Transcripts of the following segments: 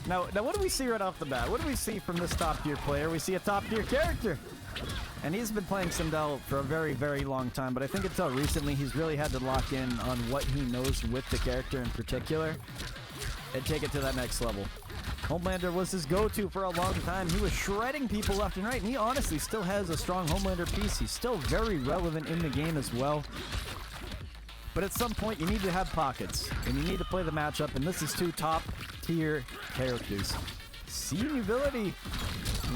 Now, what do we see right off the bat? What do we see from this top-tier player? We see a top-tier character. And he's been playing Sindel for a very, very long time, but I think until recently he's really had to lock in on what he knows with the character in particular and take it to that next level. Homelander was his go-to for a long time. He was shredding people left and right, and he honestly still has a strong Homelander piece. He's still very relevant in the game as well. But at some point, you need to have pockets, and you need to play the matchup, and this is two top-tier characters. YUVILITY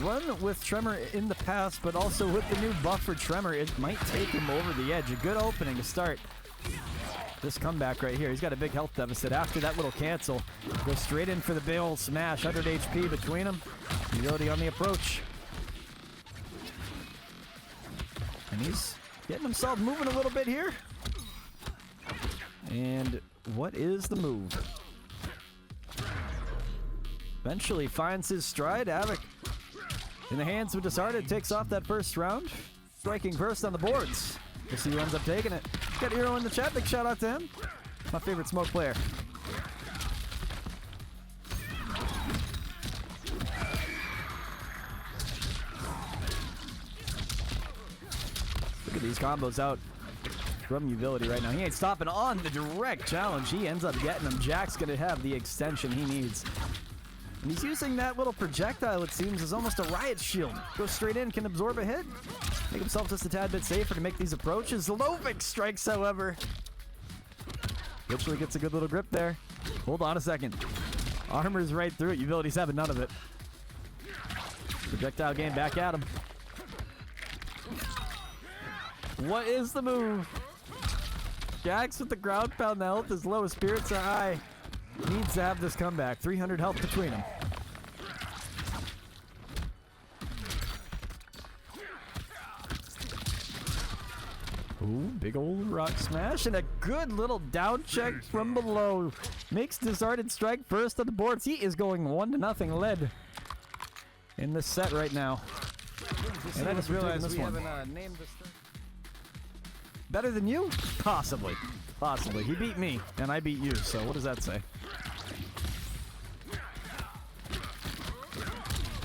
run with Tremor in the past, but also with the new buff for Tremor, it might take him over the edge. A good opening to start this comeback right here. He's got a big health deficit. After that little cancel, goes straight in for the big old smash. 100 HP between them. YUVILITY on the approach. And he's getting himself moving a little bit here. And what is the move? Eventually finds his stride. Havoc in the hands of DISARTED takes off that first round. Striking first on the boards. We'll see who ends up taking it. Got Hero in the chat. Big shout out to him. My favorite smoke player. Look at these combos out from YUVILITY right now. He ain't stopping on the direct challenge. He ends up getting him. Jack's going to have the extension he needs. And he's using that little projectile, it seems, as almost a riot shield. Goes straight in, can absorb a hit. Make himself just a tad bit safer to make these approaches. Lovic strikes, however. Literally gets a good little grip there. Hold on a second. Armor's right through it. YUVILITY's having none of it. Projectile game back at him. What is the move? Jax with the ground pound. The health is low. Spirits are high. Needs to have this comeback. 300 health between them. Ooh, big old rock smash and a good little down check from below. Makes DISARTED strike first on the boards. He is going 1-0 led in this set right now. And I just realized this one. Named this thing. Better than you? Possibly. Possibly. He beat me, and I beat you, so what does that say?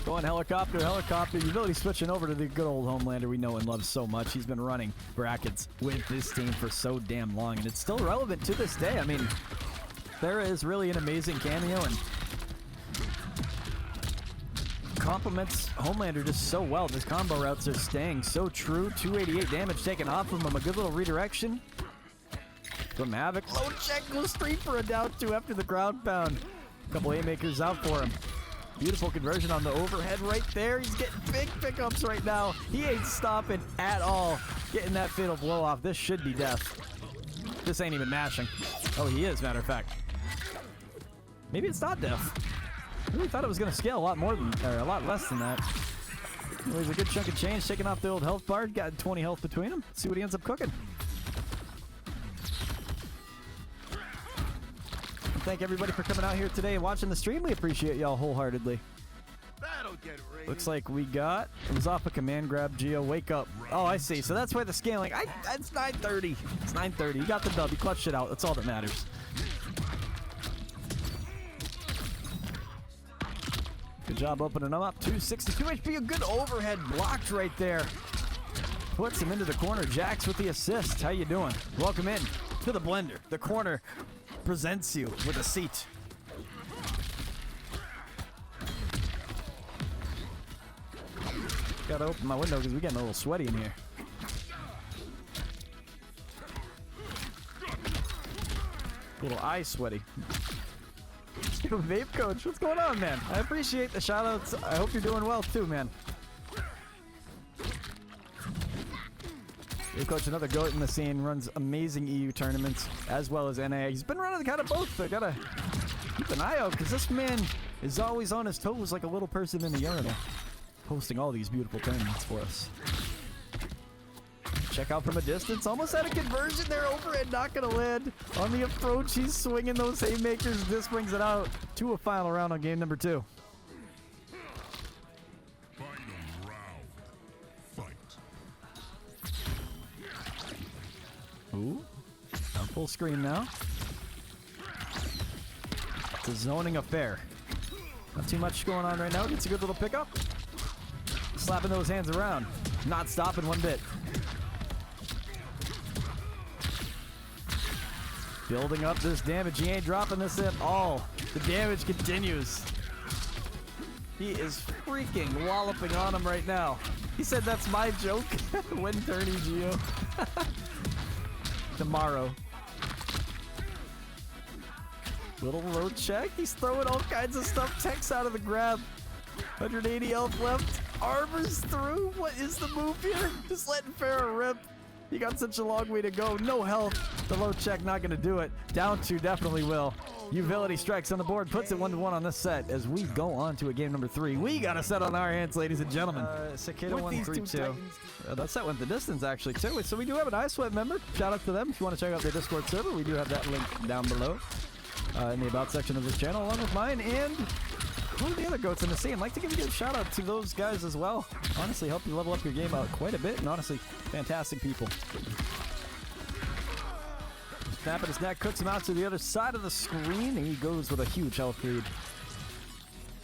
Going helicopter, helicopter. YUVILITY switching over to the good old Homelander we know and love so much. He's been running brackets with this team for so damn long, and it's still relevant to this day. I mean, there is really an amazing cameo, and complements Homelander just so well. His combo routes are staying so true. 288 damage taken off of him. A good little redirection from Havoc. Low check goes straight for a down 2 after the ground pound. A couple haymakers out for him. Beautiful conversion on the overhead right there. He's getting big pickups right now. He ain't stopping at all. Getting that fatal blow off. This should be death. This ain't even mashing. Oh, he is, matter of fact. Maybe it's not death. I really thought it was going to scale a lot more than, or a lot less than that. There's a good chunk of change taking off the old health bar. Got 20 health between them. Let's see what he ends up cooking. Thank everybody for coming out here today and watching the stream. We appreciate y'all wholeheartedly. That'll get raised. Looks like we got... It was off a command grab, Geo. Wake up. Oh, I see. So that's why the scaling... It's 9:30. It's 9:30. You got the dub. You clutched it out. That's all that matters. Good job opening them up. 262 HP. A good overhead blocked right there. Puts him into the corner. Jax with the assist. How you doing? Welcome in to the blender. The corner presents you with a seat. Gotta open my window because we're getting a little sweaty in here. A little eye sweaty. Vape Coach, what's going on, man? I appreciate the shout outs. I hope you're doing well too, man. Vape Coach, another GOAT in the scene, runs amazing EU tournaments as well as NA. He's been running kind of both, but gotta keep an eye out because this man is always on his toes like a little person in a urinal, hosting all these beautiful tournaments for us. Check out from a distance. Almost had a conversion there. Overhead not going to land. On the approach, he's swinging those haymakers. This brings it out to a final round on game number 2. Final round. Fight. Ooh. On full screen now. It's a zoning affair. Not too much going on right now. Gets a good little pickup. Slapping those hands around. Not stopping one bit. Building up this damage. He ain't dropping this at all. The damage continues. He is freaking walloping on him right now. He said that's my joke. When Tourney, Geo. Tomorrow. Little low check. He's throwing all kinds of stuff. Tech's out of the grab. 180 health left. Armor's through. What is the move here? Just letting Farrah rip. He got such a long way to go. No health. The low check not going to do it. Down 2 definitely will. YUVILITY strikes on the board. Puts it 1-1 on this set as we go on to a game number 3. We got a set on our hands, ladies and gentlemen. Kaeydo 1-3-2. That set went the distance, actually, too. So we do have an iSweat member. Shout out to them. If you want to check out their Discord server, we do have that link down below in the About section of this channel, along with mine and one of the other goats in the scene. I'd like to give you a shout out to those guys as well. Honestly, help you level up your game out quite a bit, and honestly, fantastic people. Snapping his neck, cooks him out to the other side of the screen, and he goes with a huge health lead.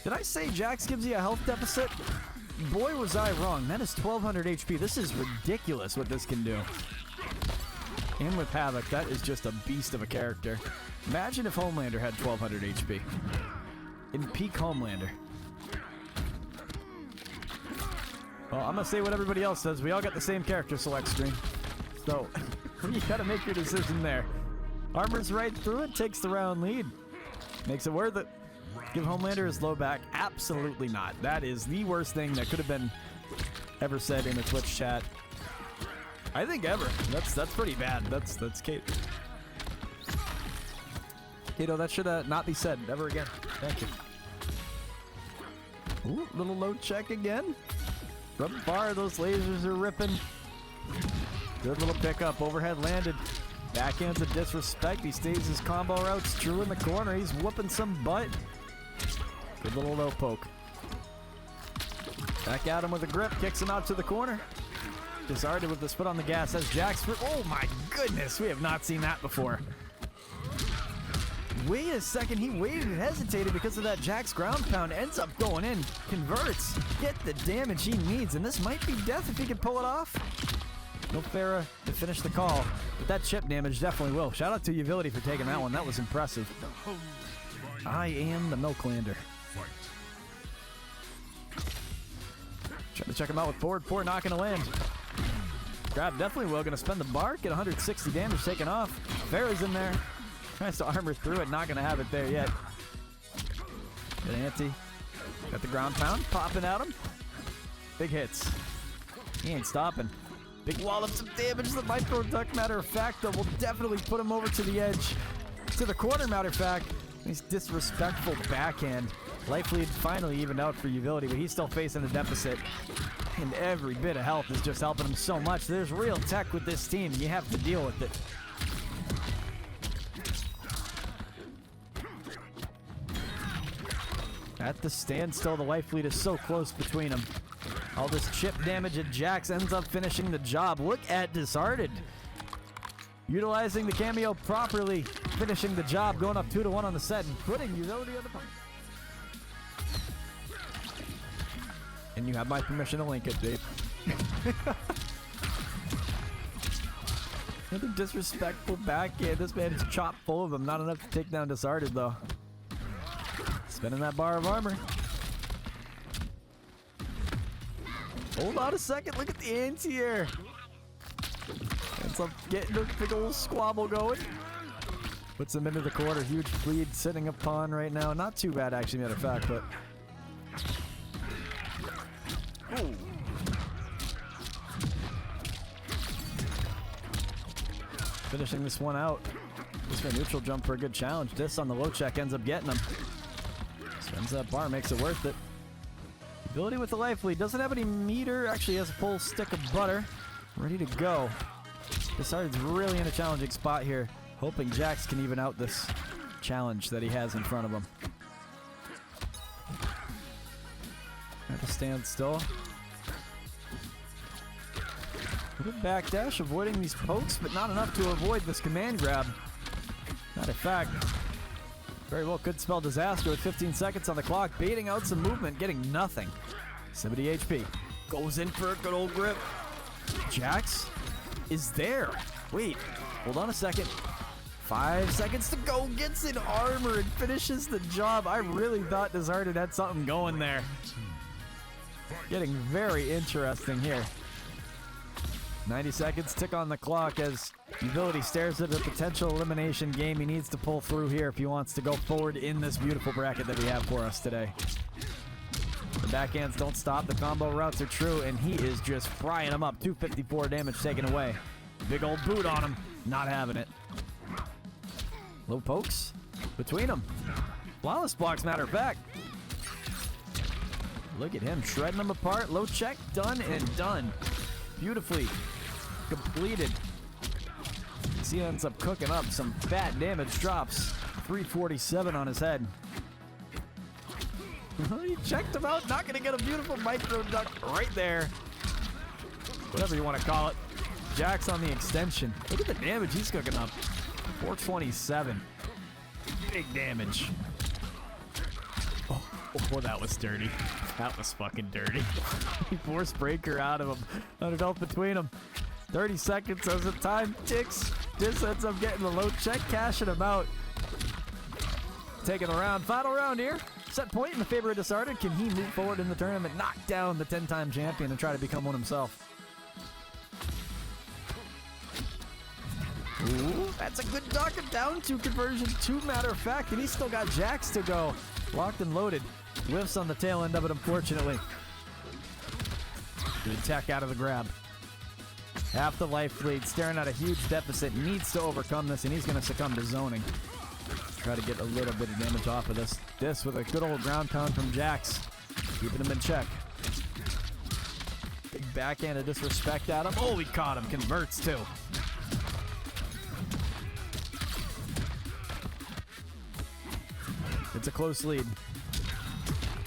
Did I say Jax gives you a health deficit? Boy, was I wrong. That is 1200 HP. This is ridiculous what this can do. And with Havoc, that is just a beast of a character. Imagine if Homelander had 1200 HP. In peak Homelander. Well, I'm gonna say what everybody else says. We all got the same character select screen. So, you gotta make your decision there. Armor's right through it, takes the round lead. Makes it worth it. Give Homelander his low back? Absolutely not. That is the worst thing that could have been ever said in a Twitch chat. I think ever. That's pretty bad. That's Kaeydo. Kaeydo, that should not be said ever again. Thank you. Ooh, little low check again. Front bar, those lasers are ripping. Good little pickup. Overhead landed. Backhands of disrespect. He stays his combo routes true in the corner. He's whooping some butt. Good little low poke. Back at him with a grip. Kicks him out to the corner. DISARTED with his foot on the gas as Jax. Oh my goodness. We have not seen that before. Wait a second. He waited and hesitated because of that Jax ground pound. Ends up going in. Converts. Get the damage he needs. And this might be death if he can pull it off. No Farrah to finish the call, but that chip damage definitely will. Shout out to YUVILITY for taking that one. That was impressive. I am the Milklander. Trying to check him out with forward 4, not going to land. Grab definitely will. Going to spend the bar, get 160 damage taken off. Farrah's in there. Tries to armor through it, not going to have it there yet. Good ante. Got the ground pound, popping at him. Big hits. He ain't stopping. Big wallops of damage. The micro duck, matter of fact, though, will definitely put him over to the edge. To the corner, matter of fact. He's disrespectful backhand. Life lead finally evened out for YUVILITY, but he's still facing a deficit. And every bit of health is just helping him so much. There's real tech with this team. You have to deal with it. At the standstill, the life lead is so close between them. All this chip damage at Jax ends up finishing the job. Look at DISARTED. Utilizing the cameo properly. Finishing the job, going up 2-1 on the set and putting YUVILITY on the punch. And you have my permission to link it, Dave. Another disrespectful backhand. This man is chock full of them. Not enough to take down DISARTED, though. Spinning that bar of armor. Hold on a second. Look at the anti-air. Ends up getting a big old squabble going. Puts him into the corner. Huge bleed sitting upon right now. Not too bad, actually, matter of fact, but... Ooh. Finishing this one out. Just for a neutral jump for a good challenge. This on the low check ends up getting him. Spins that bar, makes it worth it. YUVILITY with the life lead. Doesn't have any meter. Actually has a full stick of butter. Ready to go. DISARTED's really in a challenging spot here. Hoping Jax can even out this challenge that he has in front of him. Have to stand still. Good backdash, avoiding these pokes, but not enough to avoid this command grab. Matter of fact, Very well could spell disaster with 15 seconds on the clock, baiting out some movement, getting nothing. 70 HP. Goes in for a good old grip. Jax is there. Wait, hold on a second. 5 seconds to go. Gets in armor and finishes the job. I really thought DISARTED had something going there. Getting very interesting here. 90 seconds tick on the clock as YUVILITY stares at a potential elimination game he needs to pull through here if he wants to go forward in this beautiful bracket that we have for us today. The backhands don't stop. The combo routes are true, and he is just frying them up. 254 damage taken away. Big old boot on him. Not having it. Low pokes between them. Flawless blocks, matter of fact. Look at him shredding them apart. Low check, done and done. Beautifully completed. He ends up cooking up some fat damage drops. 347 on his head. He checked him out. Not going to get a beautiful micro duck right there. Whatever you want to call it. Jax on the extension. Look at the damage he's cooking up. 427. Big damage. Oh, that was dirty. That was fucking dirty. He forced breaker out of him. 100 health between them. 30 seconds as the time ticks. Dis ends up getting the low check, cashing him out. Taking the round. Final round here. Set point in the favor of DISARTED. Can he move forward in the tournament, knock down the 10-time champion, and try to become one himself? Ooh, that's a good dock and down to conversion, too, matter of fact, and he's still got Jax to go. Locked and loaded. Whiffs on the tail end of it, unfortunately. Good tech out of the grab. Half the life lead, staring at a huge deficit, needs to overcome this, and he's going to succumb to zoning. Try to get a little bit of damage off of this. This with a good old ground pound from Jax. Keeping him in check. Big backhand of disrespect at him. Oh, he caught him. Converts too. It's a close lead.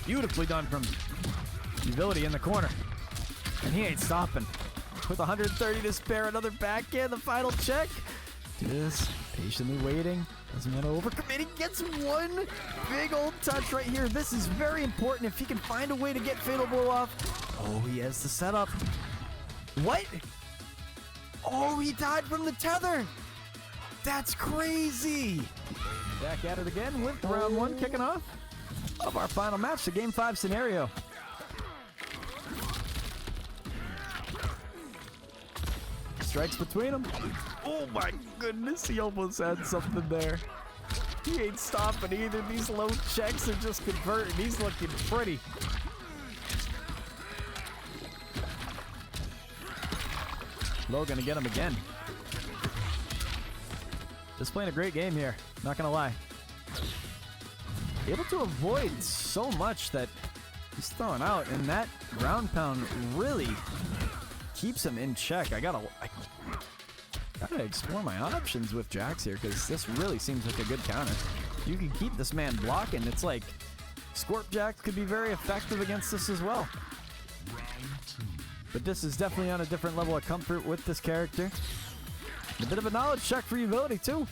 Beautifully done from YUVILITY in the corner. And he ain't stopping. With 130 to spare, another backhand, the final check. Just patiently waiting. Doesn't want to overcommit. He gets one big old touch right here. This is very important if he can find a way to get Fatal Blow off. Oh, he has the setup. What? Oh, he died from the tether. That's crazy. Back at it again with round one kicking off of our final match, the Game 5 scenario. Strikes between them. Oh my goodness, he almost had something there. He ain't stopping either. These low checks are just converting. He's looking pretty. Low gonna get him again. Just playing a great game here, not gonna lie. Able to avoid so much that he's throwing out, and that ground pound really keeps him in check. I gotta explore my options with Jax here, because this really seems like a good counter. You can keep this man blocking. It's like Scorp Jax could be very effective against this as well. But this is definitely on a different level of comfort with this character. A bit of a knowledge check for YUVILITY too.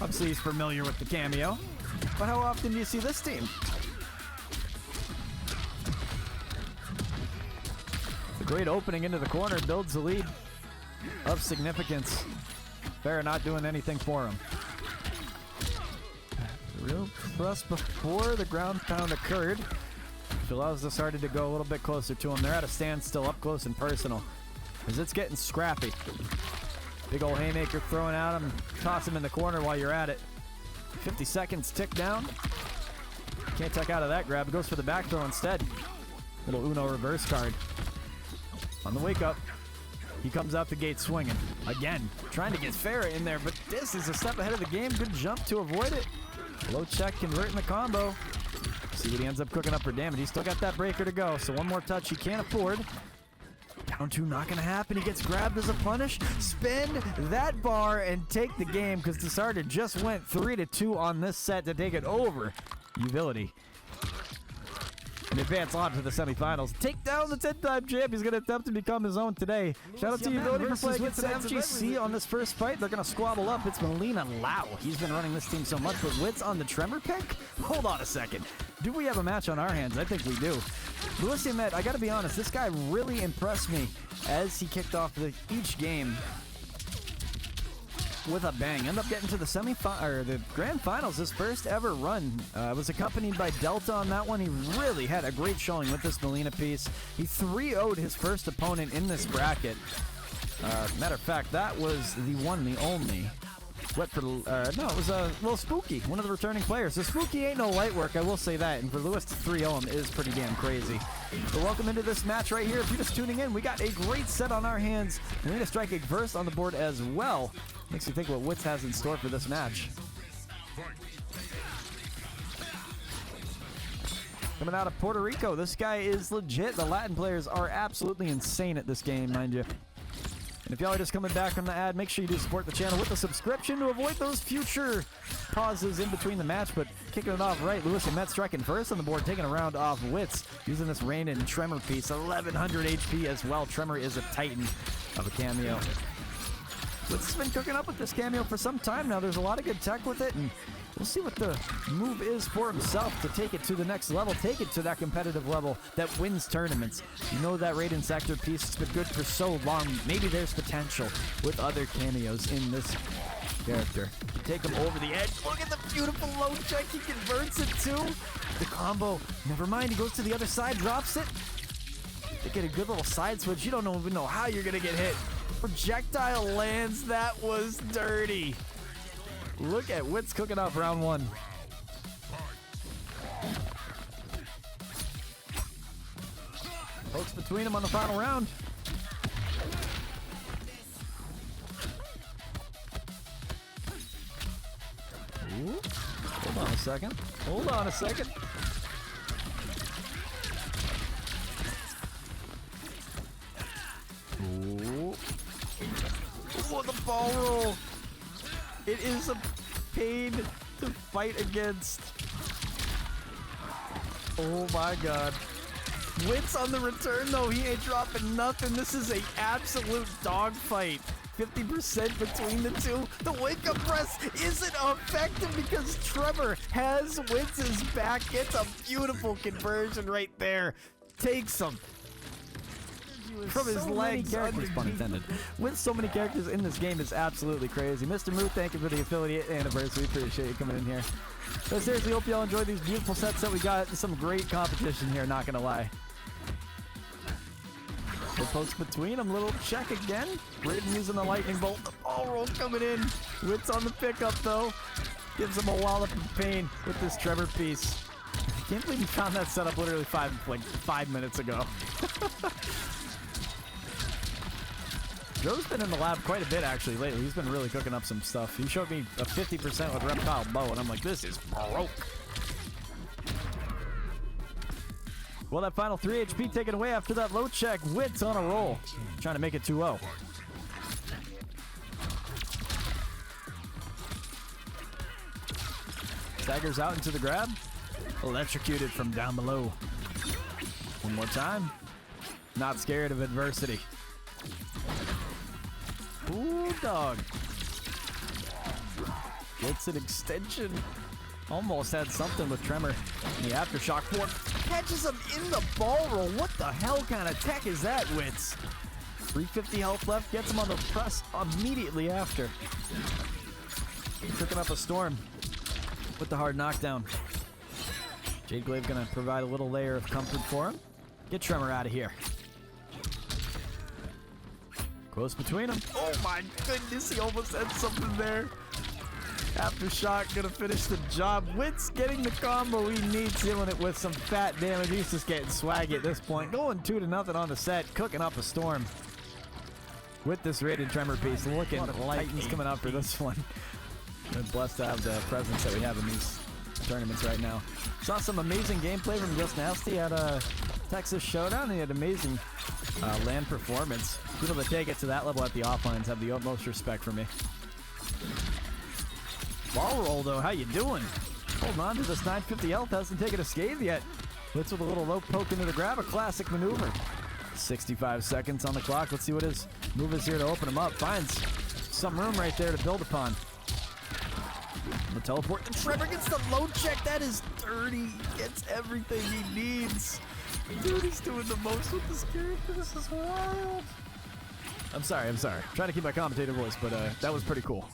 Obviously he's familiar with the cameo, but how often do you see this team? The great opening into the corner builds the lead of significance. Fair not doing anything for him. Real thrust before the ground pound occurred, which allows DISARTED to go a little bit closer to him. They're at a standstill up close and personal, as it's getting scrappy. Big old haymaker throwing at him. Toss him in the corner while you're at it. 50 seconds tick down. Can't tuck out of that grab. Goes for the back throw instead. Little Uno reverse card. On the wake up, he comes out the gate swinging. Again, trying to get Farah in there, but this is a step ahead of the game. Good jump to avoid it. Low check, converting the combo. See what he ends up cooking up for damage. He's still got that breaker to go, so one more touch he can't afford. Down two, not gonna happen. He gets grabbed as a punish. Spin that bar and take the game, because DISARTED just went 3-2 on this set to take it over YUVILITY. and advance on to the semifinals. Take down the 10-time champ. He's going to attempt to become his own today. Shout out to YUVILITY for playing against SEMIFINAL on this first fight. They're going to squabble up. It's Melina Lau. He's been running this team so much, but Wits on the Tremor pick? Hold on a second. Do we have a match on our hands? I think we do. Lewis Met, I got to be honest, this guy really impressed me as he kicked off each game with a bang. Ended up getting to the the grand finals. His first ever run was accompanied by Delta on that one. He really had a great showing with this Melina piece. He 3-0'd his first opponent in this bracket. Matter of fact, that was the one, the only. No, it was Little Spooky, one of the returning players. So Spooky ain't no light work, I will say that. And for Lewis to 3-0 him is pretty damn crazy. But welcome into this match right here. If you're just tuning in, we got a great set on our hands. Melina striking first on the board as well. Makes you think what Wits has in store for this match. Coming out of Puerto Rico, this guy is legit. The Latin players are absolutely insane at this game, mind you. And if y'all are just coming back from the ad, make sure you do support the channel with a subscription to avoid those future pauses in between the match. But kicking it off right, Lewis and Met striking first on the board, taking a round off Wits, using this Rain and Tremor piece, 1100 HP as well. Tremor is a titan of a cameo. Wits has been cooking up with this cameo for some time now. There's a lot of good tech with it, and we'll see what the move is for himself to take it to the next level, take it to that competitive level that wins tournaments. You know that Raiden Sector piece has been good for so long. Maybe there's potential with other cameos in this character. Take him over the edge. Look at the beautiful low check he converts it to. The combo, never mind, he goes to the other side, drops it. They get a good little side switch. You don't even know how you're going to get hit. Projectile lands. That was dirty. Look at Wits cooking off round one. Pokes between them on the final round. Ooh. Hold on a second. Hold on a second. Ooh. Oh, the ball roll. It is a pain to fight against. Oh my god. Wits on the return though. He ain't dropping nothing. This is a absolute dogfight. 50% between the two. The wake up press isn't effective because Tremor has Wits' back. It's a beautiful conversion right there. Takes him from his legs. Characters, pun intended. With so many characters in this game is absolutely crazy. Mr. Moo, thank you for the affiliate anniversary. Appreciate you coming in here. But seriously, hope y'all enjoyed these beautiful sets that we got. Some great competition here, not gonna lie. The pokes between them, little check again. Raiden using the lightning bolt. The ball roll coming in. Wits on the pickup though. Gives him a wallop of pain with this Tremor piece. I can't believe he found that setup literally five minutes ago. Joe's been in the lab quite a bit actually lately. He's been really cooking up some stuff. He showed me a 50% with Reptile Bow, and I'm like, this is broke. Well, that final 3 HP taken away after that low check. Wits on a roll. Trying to make it 2-0. Staggers out into the grab. Electrocuted from down below. One more time. Not scared of adversity. Ooh, dog. Gets an extension. Almost had something with Tremor. The aftershock fork catches him in the ball roll. What the hell kind of tech is that, Wits? 350 health left. Gets him on the press immediately after. Cooking up a storm with the hard knockdown. Jade Glaive gonna provide a little layer of comfort for him. Get Tremor out of here. Close between them. Oh my goodness, he almost had something there. Aftershock gonna finish the job. Wits getting the combo he needs, doing it with some fat damage. He's just getting swaggy at this point. Going 2-0 on the set, cooking up a storm. With this Raiden Tremor piece, looking like he's coming out for this one. We're blessed to have the presence that we have in these tournaments right now. Saw some amazing gameplay from Justnasty at a Texas Showdown. He had amazing land performance. People that take it to that level at the offlines have the utmost respect for me. Ball roll though, how you doing? Holding on to this 950 health, hasn't taken a scathe yet. Wits with a little low poke into the grab, a classic maneuver. 65 seconds on the clock. Let's see what his move is here to open him up. Finds some room right there to build upon. The teleport, and Trevor gets the low check. That is dirty. Gets everything he needs. Dude, he's doing the most with this character. This is wild. I'm sorry. I'm trying to keep my commentator voice, but that was pretty cool.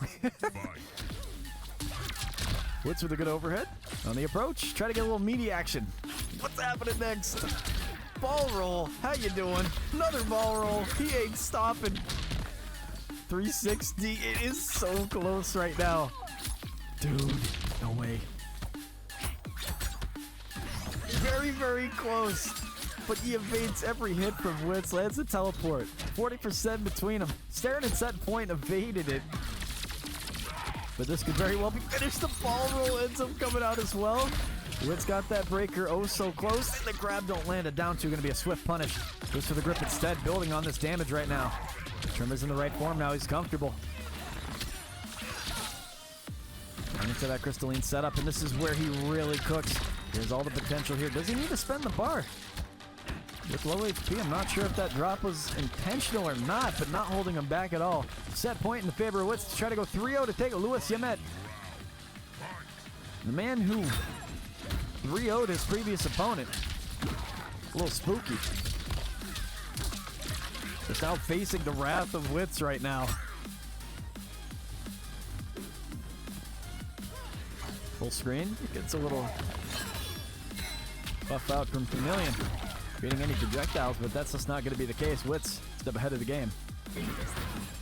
Wits with a good overhead on the approach. Try to get a little meaty action. What's happening next? Ball roll. How you doing? Another ball roll. He ain't stopping. 360. It is so close right now. Dude, no way. Very, very close. But he evades every hit from Wits. Lands the teleport. 40% between them. Staring at set point, evaded it. But this could very well be finished. The ball roll ends up coming out as well. Wits got that breaker oh so close. And the grab don't land. A down two, going to be a swift punish. Goes for the grip instead, building on this damage right now. Trimmer's in the right form now. He's comfortable. Into that crystalline setup, and this is where he really cooks. There's all the potential here. Does he need to spend the bar? With low HP, I'm not sure if that drop was intentional or not, but not holding him back at all. Set point in the favor of Wits to try to go 3-0 to take Louis Yamet. The man who 3-0'd his previous opponent. A little spooky. Just now facing the wrath of Wits right now. Full screen, gets a little buff out from Chameleon. Getting any projectiles, but that's just not going to be the case. Wits, step ahead of the game.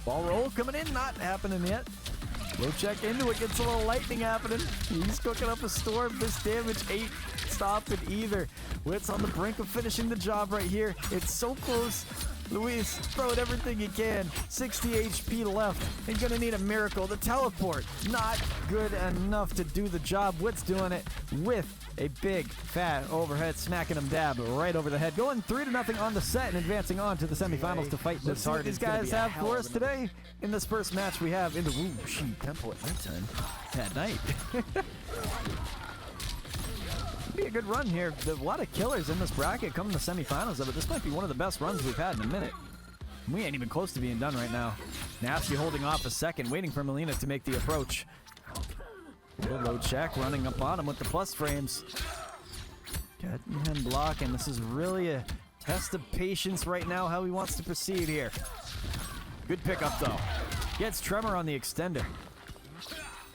Ball roll coming in, not happening yet. Low check into it, gets a little lightning happening. He's cooking up a storm. This damage ain't stopping either. Wits on the brink of finishing the job right here. It's so close. Luis throwing everything he can. 60 HP left. He's gonna need a miracle. The teleport, not good enough to do the job. Wits doing it with a big, fat overhead, smacking him dab right over the head. Going 3-0 on the set and advancing on to the semifinals to fight this hard. These guys have for us today in this first match we have in the Wu Shi Temple at nighttime. At night. Be a good run here. There's a lot of killers in this bracket coming to semifinals of it. This might be one of the best runs we've had in a minute. We ain't even close to being done right now. Nasty holding off a second, waiting for Melina to make the approach. Little low check, running up on him with the plus frames. Getting him blocking. This is really a test of patience right now, how he wants to proceed here. Good pickup though. Gets Tremor on the extender.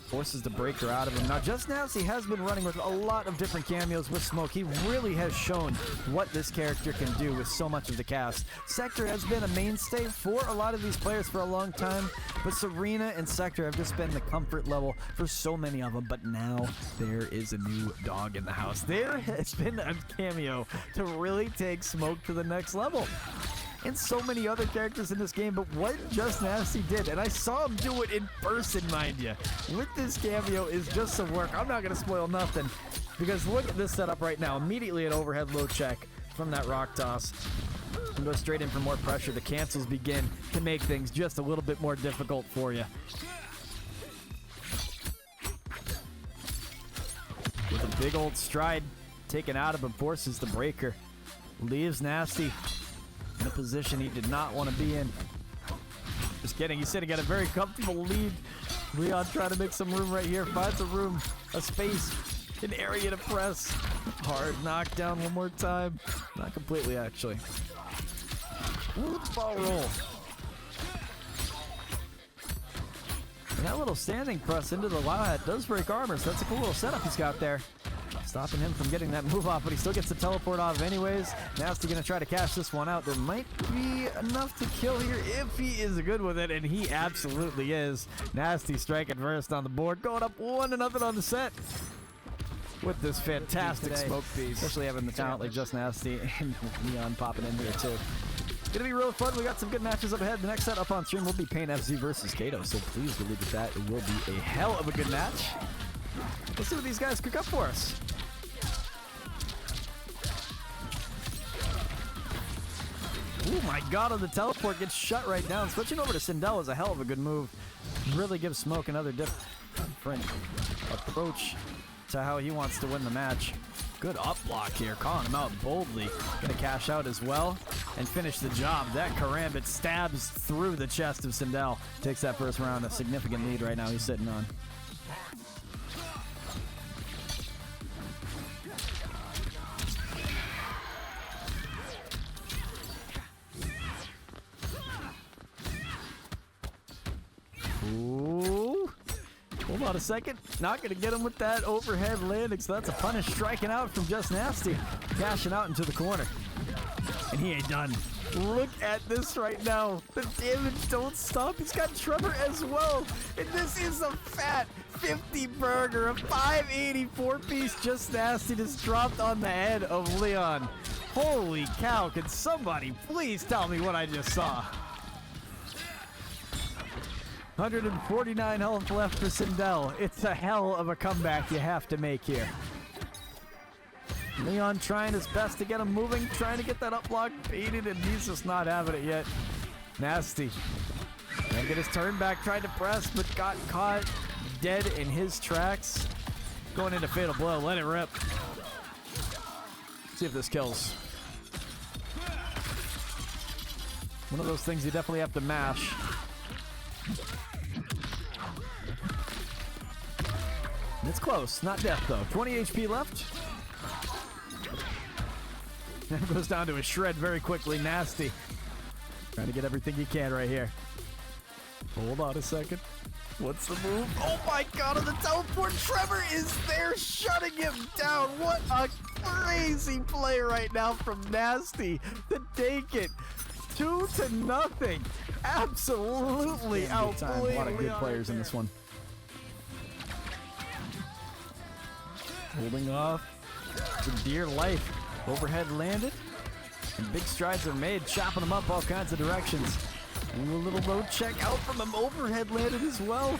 Forces the breaker out of him. Now, Justnasty has been running with a lot of different cameos with Smoke. He really has shown what this character can do with so much of the cast. Sector has been a mainstay for a lot of these players for a long time, but Serena and Sector have just been the comfort level for so many of them. But now there is a new dog in the house. There has been a cameo to really take Smoke to the next level. And so many other characters in this game, but what Justnasty did, and I saw him do it in person, mind you, with this cameo is just some work. I'm not going to spoil nothing, because look at this setup right now. Immediately an overhead low check from that rock toss. And go straight in for more pressure. The cancels begin to make things just a little bit more difficult for you. With a big old stride taken out of him, forces the breaker. Leaves Nasty in a position he did not want to be in. Just kidding, he's sitting at a very comfortable lead. Leon trying to make some room right here. Finds a room, a space, an area to press. Hard knockdown one more time. Not completely, actually. Ooh, ball roll. And that little standing press into the Wildhat does break armor, so that's a cool little setup he's got there. Stopping him from getting that move off, but he still gets the teleport off anyways. Nasty gonna try to cash this one out. There might be enough to kill here if he is good with it, and he absolutely is. Nasty striking first on the board, going up 1-0 on the set. With this fantastic smoke piece, especially having the talent like Justnasty and Leon popping in here too. Gonna be real fun. We got some good matches up ahead. The next set up on stream will be PAINFZ versus Kaeydo, so please believe that it will be a hell of a good match. Let's see what these guys cook up for us. Oh my god, on the teleport gets shut right down. Switching over to Sindel is a hell of a good move. Really gives Smoke another different approach to how he wants to win the match. Good up block here, calling him out boldly. Gonna cash out as well and finish the job. That karambit stabs through the chest of Sindel. Takes that first round, a significant lead right now he's sitting on. Ooh. Hold on a second. Not going to get him with that overhead landing, so that's a punish. Striking out from Justnasty. Cashing out into the corner. And he ain't done. Look at this right now. The damage don't stop. He's got Trevor as well. And this is a fat 50 burger. A 584 piece Justnasty just dropped on the head of Leon. Holy cow. Can somebody please tell me what I just saw? 149 health left for Sindel. It's a hell of a comeback you have to make here. Leon trying his best to get him moving, trying to get that up block baited, and he's just not having it yet. Nasty. Trying to get his turn back, tried to press, but got caught dead in his tracks. Going into fatal blow, let it rip. See if this kills. One of those things you definitely have to mash. It's close, not death though. 20 HP left. That goes down to a shred very quickly. Nasty. Trying to get everything he can right here. Hold on a second. What's the move? Oh my god, on the teleport, Trevor is there shutting him down. What a crazy play right now from Nasty to take it 2-0. Absolutely outplayed. A lot of good players in this one. Holding off for dear life. Overhead landed. And big strides are made, chopping them up all kinds of directions. Ooh, a little low check out from him. Overhead landed as well.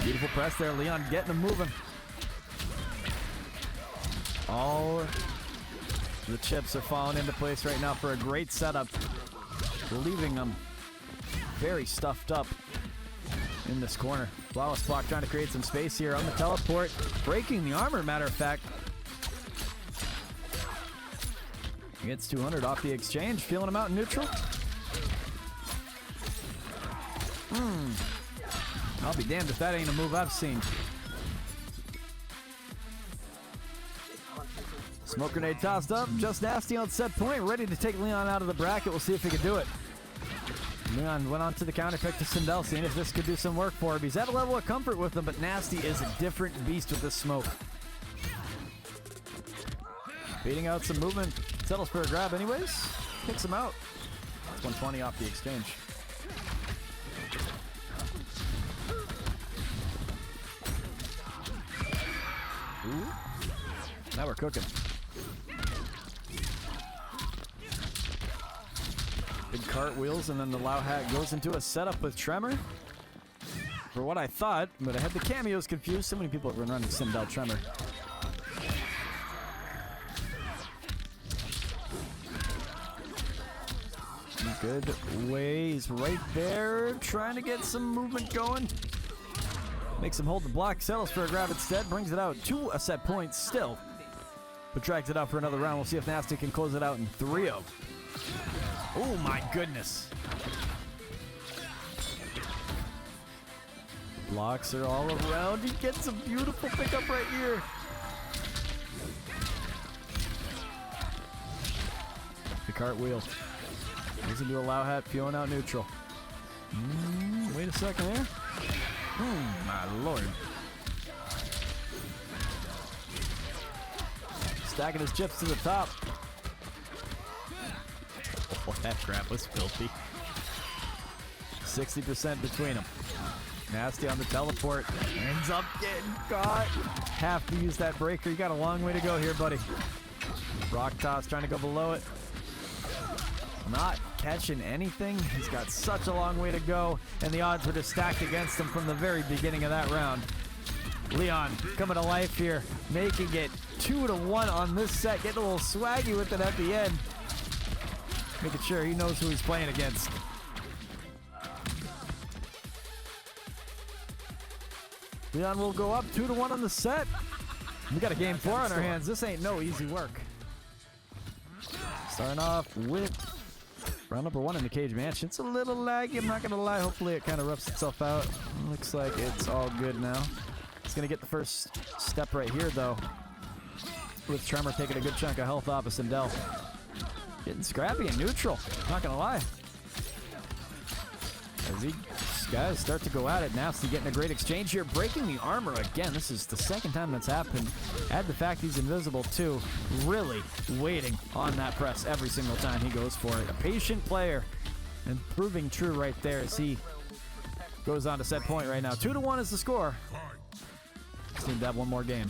Beautiful press there. Leon getting him moving. All the chips are falling into place right now for a great setup. Leaving them very stuffed up in this corner. Flawless block trying to create some space here on the teleport. Breaking the armor, matter of fact. He gets 200 off the exchange. Feeling him out in neutral. I'll be damned if that ain't a move I've seen. Smoke grenade tossed up. Justnasty on set point. Ready to take Leon out of the bracket. We'll see if he can do it. Leon went on to the counter pick to Sindel, seeing if this could do some work for him. He's at a level of comfort with him, but Nasty is a different beast with this smoke. Beating out some movement. Settles for a grab anyways. Kicks him out. It's 120 off the exchange. Ooh. Now we're cooking. Big cartwheels, and then the Lao hat goes into a setup with Tremor. For what I thought, but I had the cameos confused. So many people have been running Sindel Tremor. Good ways right there. Trying to get some movement going. Makes him hold the block. Settles for a grab instead. Brings it out to a set point still. But drags it out for another round. We'll see if Nasty can close it out in 3-0. Oh my goodness. Blocks are all around. He gets a beautiful pickup right here. The cartwheel. Goes into a Lao hat, feeling out neutral. Wait a second there. My lord. Stacking his chips to the top. Oh, that grab was filthy. 60% between them. Nasty on the teleport. Ends up getting caught. Have to use that breaker. You got a long way to go here, buddy. Rock toss trying to go below it. Not catching anything. He's got such a long way to go, and the odds were just stacked against him from the very beginning of that round. Leon coming to life here, making it 2-1 on this set, getting a little swaggy with it at the end. Making sure he knows who he's playing against. Leon will go up 2-1 on the set. We got a game 4 on our hands. This ain't no easy work. Starting off with round number 1 in the cage match. It's a little laggy, I'm not gonna lie. Hopefully it kind of roughs itself out. Looks like it's all good now. He's gonna get the first step right here though, with Tremor taking a good chunk of health off of Sindel. Getting scrappy and neutral, not gonna lie. As these guys start to go at it, Nasty getting a great exchange here, breaking the armor again. This is the second time that's happened. Add the fact he's invisible too. Really waiting on that press every single time he goes for it. A patient player, and proving true right there as he goes on to set point right now. 2-1 is the score. Just need to have one more game.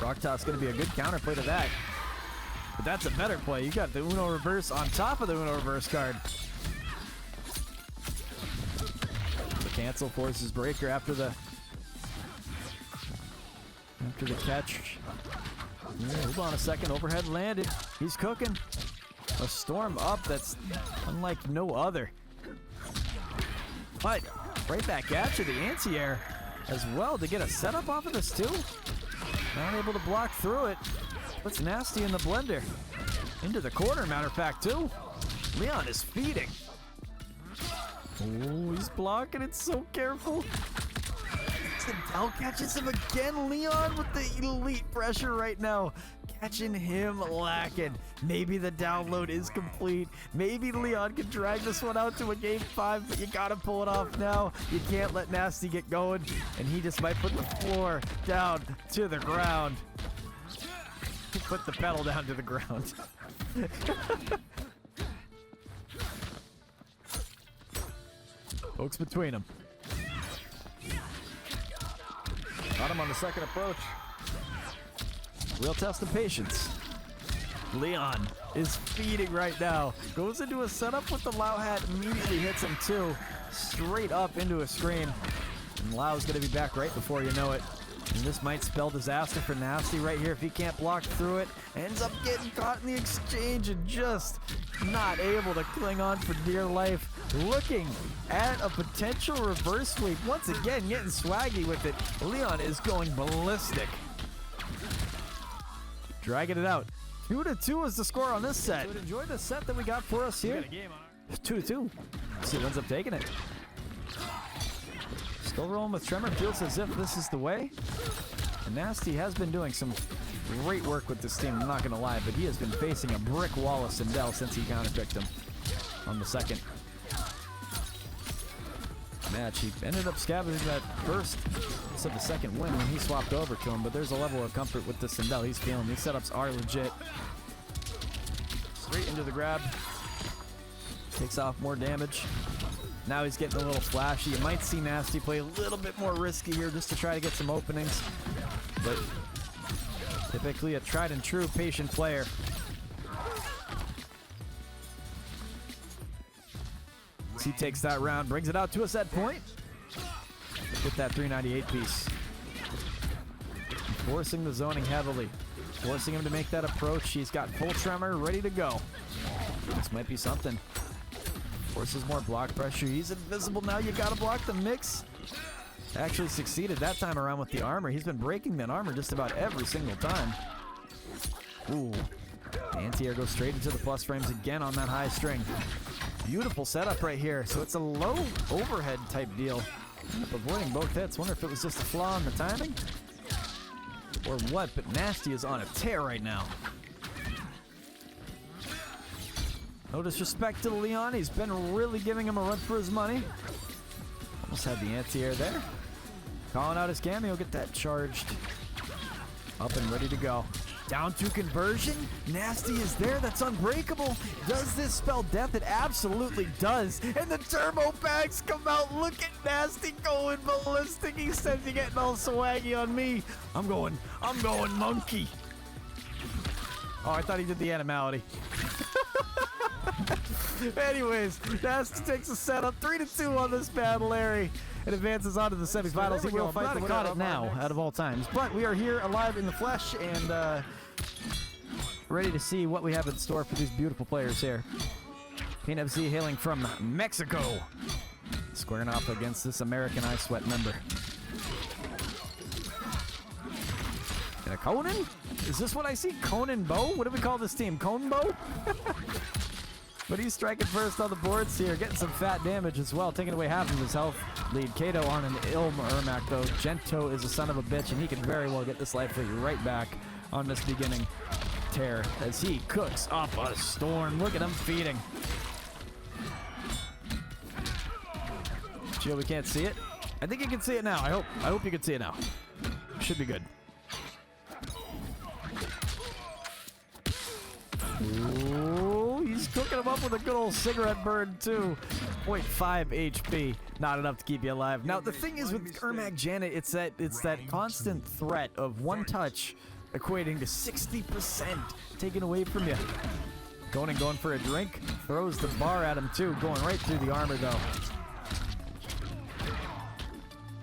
Rock Toss going to be a good counterplay to that. But that's a better play. You got the Uno reverse on top of the Uno reverse card. Cancel forces breaker after the catch. Hold on a second, overhead landed. He's cooking. A storm up that's unlike no other. But right back at you, the anti-air as well to get a setup off of this too. Not able to block through it. Puts Nasty in the blender. Into the corner, matter of fact too. Leon is feeding. Oh, he's blocking it so careful. Sindel catches him again. Leon with the elite pressure right now. Catching him lacking. Maybe the download is complete. Maybe Leon can drag this one out to a game 5, but you gotta pull it off now. You can't let Nasty get going, and he just might put the floor down to the ground. He put the pedal down to the ground. Folks between them. Got him on the second approach. Real test of patience. Leon is feeding right now. Goes into a setup with the Lau hat, immediately hits him too. Straight up into a screen. And Lau's gonna be back right before you know it. And this might spell disaster for Nasty right here if he can't block through it. Ends up getting caught in the exchange and just not able to cling on for dear life. Looking at a potential reverse sweep. Once again, getting swaggy with it. Leon is going ballistic. Dragging it out. 2-2 is the score on this set. So enjoy the set that we got for us here. 2-2. See who ends up taking it. Still rolling with Tremor. Feels as if this is the way. And Nasty has been doing some great work with this team, I'm not going to lie, but he has been facing a brick wall of Sindel since he counterpicked him on the second match. He ended up scavenging that first, instead of the second win when he swapped over to him, but there's a level of comfort with the Sindel he's feeling. These setups are legit. Straight into the grab. Takes off more damage. Now he's getting a little flashy. You might see Nasty play a little bit more risky here just to try to get some openings. But typically a tried and true patient player. He takes that round, brings it out to a set point. With that 398 piece. Forcing the zoning heavily. Forcing him to make that approach. He's got full Tremor ready to go. This might be something. Forces more block pressure. He's invisible now. You gotta block the mix. Actually succeeded that time around with the armor. He's been breaking that armor just about every single time. Ooh. Anti-air goes straight into the plus frames again on that high string. Beautiful setup right here. So it's a low overhead type deal. Avoiding both hits. Wonder if it was just a flaw in the timing or what, but Nasty is on a tear right now. No disrespect to Leon. He's been really giving him a run for his money. Almost had the anti-air there. Calling out his cameo. Get that charged. Up and ready to go. Down to conversion. Nasty is there. That's unbreakable. Does this spell death? It absolutely does. And the turbo bags come out. Look at Nasty going ballistic. He says you're getting all swaggy on me. I'm going monkey. Oh, I thought he did the animality. Anyways, Nasty takes a setup 3-2 on this battle, Larry, and advances on to the semifinals. He will fight the caught it now out of all times, but we are here alive in the flesh and ready to see what we have in store for these beautiful players here. PAINFZ hailing from Mexico, squaring off against this American Ice Sweat member. Conan? Is this what I see? Conan Bow? What do we call this team? Cone Bow? But he's striking first on the boards here, getting some fat damage as well, taking away half of his health lead. Kaeydo on an ill Ermac though. Gento is a son of a bitch, and he can very well get this life lead right back on this beginning tear as he cooks up a storm. Look at him feeding. Gio, we can't see it. I think you can see it now. I hope you can see it now. Should be good. Ooh, he's cooking him up with a good old cigarette burn too. 0.5 HP, not enough to keep you alive. Now the thing is with Ermac Janet, it's that constant threat of one touch equating to 60% taken away from you. Going for a drink, throws the bar at him too, going right through the armor though.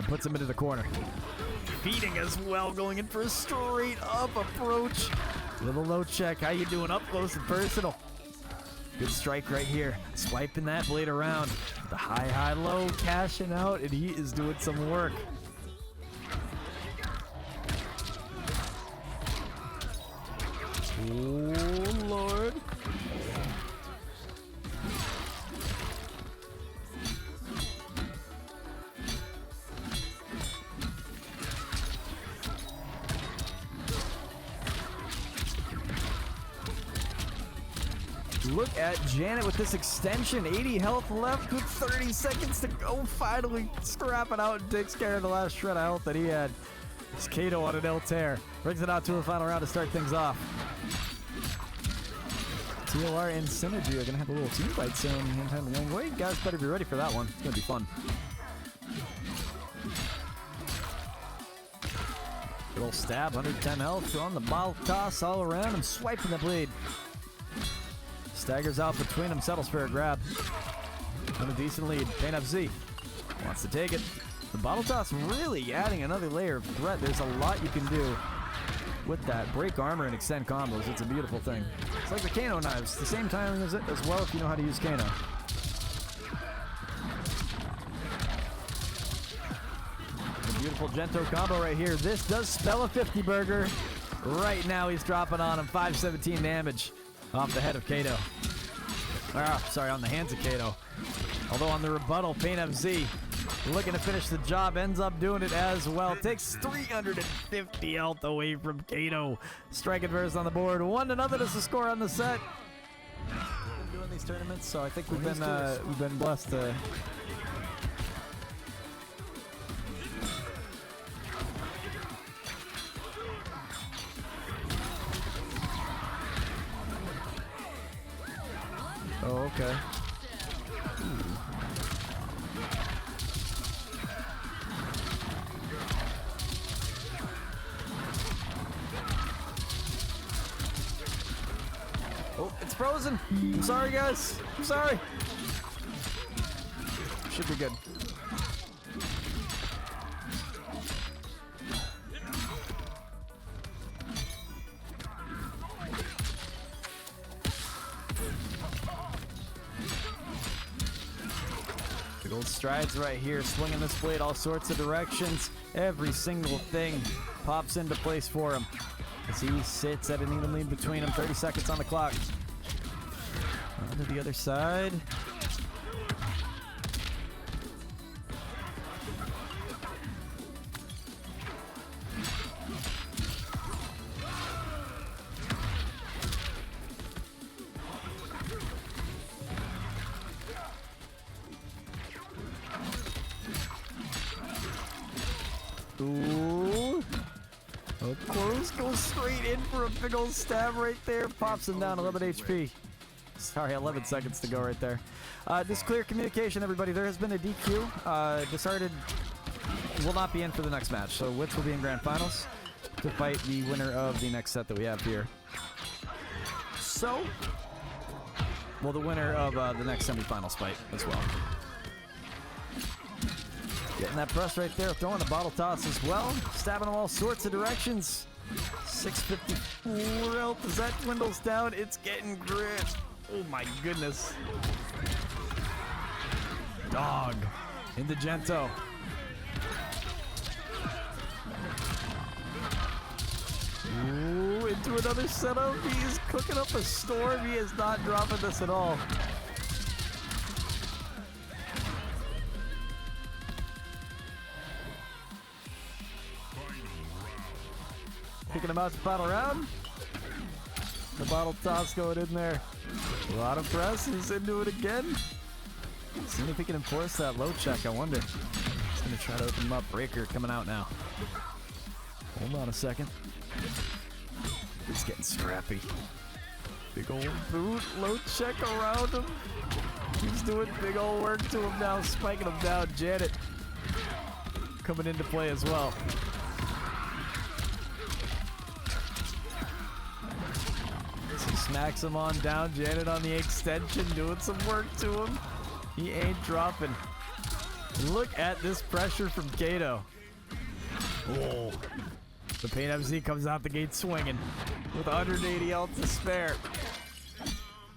Puts him into the corner. Feeding as well, going in for a straight up approach. Little low check, how you doing up close and personal? Good strike right here, swiping that blade around. The high, low, cashing out, and he is doing some work. Oh, Lord. Look at Janet with this extension. 80 health left with 30 seconds to go. Finally scrapping out and takes care of the last shred of health that he had. It's Kaeydo on an ill tear. Brings it out to a final round to start things off. TLR and Synergy are going to have a little team fight soon. You guys better be ready for that one. It's going to be fun. Good old stab, 110 health on the ball toss all around him, swiping the blade. Staggers out between them, settles for a grab. On a decent lead. PAINFZ wants to take it. The bottle toss really adding another layer of threat. There's a lot you can do with that. Break armor and extend combos. It's a beautiful thing. It's like the Kaeydo knives. The same timing as it as well if you know how to use Kaeydo. A beautiful Gento combo right here. This does spell a 50 burger. Right now he's dropping on him. 517 damage. Off the head of Kaeydo. Sorry, on the hands of Kaeydo. Although on the rebuttal, PAINFZ looking to finish the job, ends up doing it as well. Takes 350 health away from Kaeydo. Striking first on the board. 1-0 is the score on the set. We've been doing these tournaments, so I think we've been blessed to. Oh, okay. Oh, it's frozen. I'm sorry, guys. I'm sorry. Should be good. Old strides right here, swinging this blade all sorts of directions. Every single thing pops into place for him as he sits at an even lead between them. 30 seconds on the clock. On to the other side. Ooh. Of course, goes straight in for a big old stab right there. Pops him down 11 HP. Sorry, 11 seconds to go right there. Just clear communication, everybody. There has been a DQ. Disarted will not be in for the next match. So Wits will be in grand finals to fight the winner of the next set that we have here. So, well, the winner of the next semifinals fight as well. Getting that press right there, throwing the bottle toss as well. Stabbing him all sorts of directions. 654 health as that dwindles down. It's getting grit. Oh my goodness. Dog into Gento. into another setup. He is cooking up a storm. He is not dropping this at all. Picking him out to final round. The bottle toss going in there. A lot of press. He's into it again. Seeing if he can enforce that low check, I wonder. He's going to try to open him up. Breaker coming out now. Hold on a second. He's getting scrappy. Big old boot. Low check around him. He's doing big old work to him now. Spiking him down. Janet coming into play as well. He smacks him on down. Janet on the extension doing some work to him. He ain't dropping. Look at this pressure from Kaeydo. Oh. The PAINFZ comes out the gate swinging with 180 health to spare.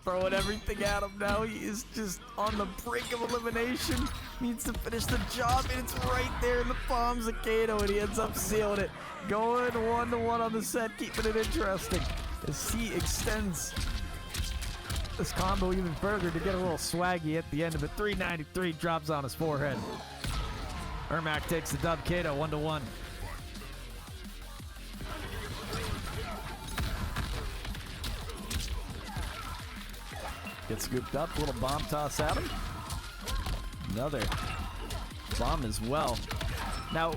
Throwing everything at him now. He is just on the brink of elimination. Needs to finish the job, and it's right there in the palms of Kaeydo, and he ends up sealing it. Going 1-1 on the set, keeping it interesting as he extends this combo even further to get a little swaggy at the end of it. 393 drops on his forehead. Ermac takes the dub. Kaeydo 1-1. Gets scooped up, little bomb toss at him. Another bomb as well. Now,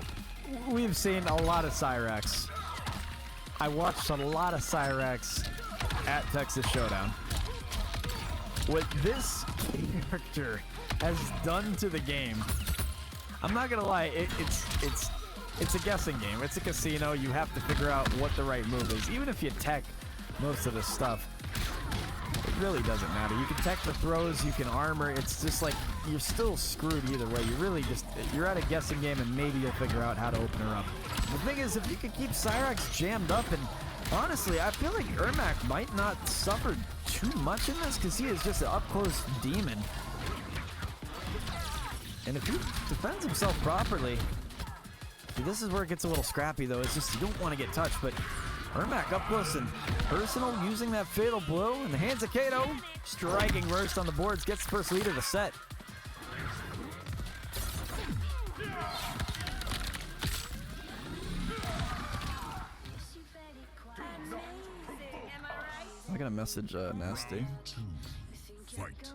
we've seen a lot of Cyrax. I watched a lot of Cyrax at Texas Showdown. What this character has done to the game, I'm not gonna lie, it's a guessing game. It's a casino. You have to figure out what the right move is. Even if you tech most of this stuff, it really doesn't matter. You can tech the throws, you can armor. It's just like you're still screwed either way. You're at a guessing game, and maybe you'll figure out how to open her up. The thing is, if you can keep Cyrax jammed up, and honestly, I feel like Ermac might not suffer too much in this because he is just an up-close demon. And if he defends himself properly, this is where it gets a little scrappy though. It's just you don't want to get touched, but Ermac up close and personal, using that fatal blow in the hands of Kaeydo. Striking first on the boards, gets the first lead of the set. I'm gonna message Nasty. Fight.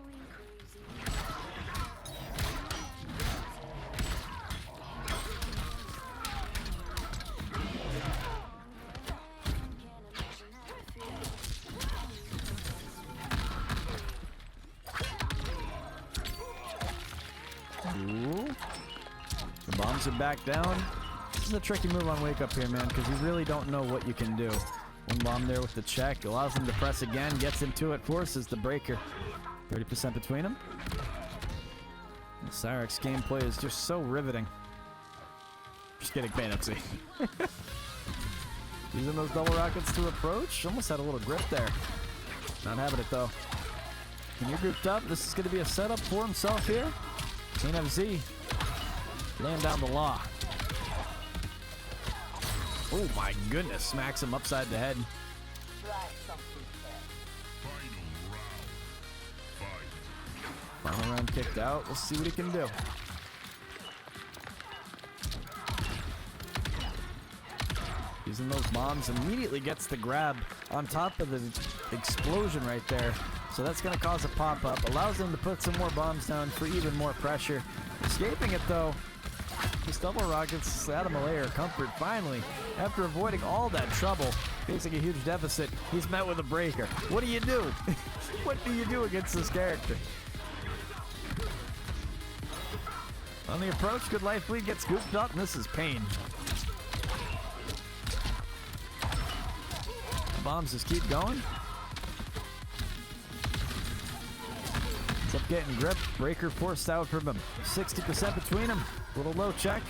Ooh. The bombs are back down. This is a tricky move on Wake Up here, man, because you really don't know what you can do. One bomb there with the check, allows him to press again, gets into it, forces the breaker. 30% between them. The Cyrax gameplay is just so riveting. Just kidding, PAINFZ. Using those double rockets to approach. Almost had a little grip there. Not having it though. When you're grouped up, this is going to be a setup for himself here. PAINFZ laying down the law. Oh my goodness, smacks him upside the head. Final round kicked out. We'll see what he can do. Using those bombs, immediately gets the grab on top of the explosion right there. So that's going to cause a pop-up. Allows him to put some more bombs down for even more pressure. Escaping it though. His double rockets add him a layer of comfort. Finally, after avoiding all that trouble, facing a huge deficit, he's met with a breaker. What do you do? What do you do against this character? On the approach, good life lead gets scooped up, and this is Pain. The bombs just keep going. Ends up getting gripped. Breaker forced out from him. 60% between them. Little low check.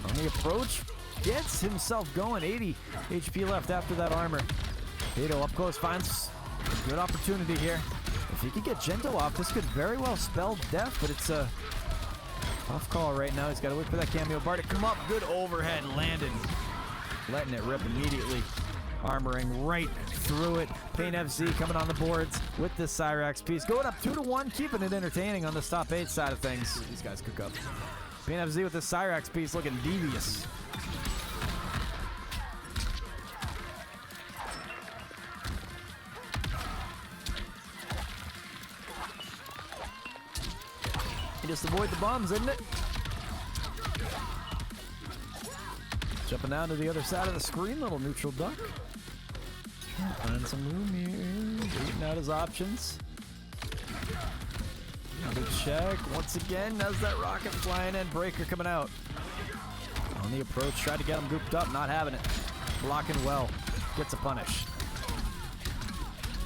On the approach, gets himself going. 80 HP left after that armor. Kaeydo up close finds a good opportunity here. If he could get Gento off, this could very well spell death, but it's a tough call right now. He's got to wait for that cameo bar to come up. Good overhead landed. Letting it rip immediately. armoring right through it. PAINFZ coming on the boards with this Cyrax piece. Going up 2-1, keeping it entertaining on this top 8 side of things. These guys cook up. PAINFZ with this Cyrax piece looking devious. You just avoid the bombs, isn't it? Jumping down to the other side of the screen, little neutral duck. Find some room here. Beating out his options. Another check. Once again, has that rocket flying in. Breaker coming out. On the approach, tried to get him gooped up, not having it. Blocking well. Gets a punish.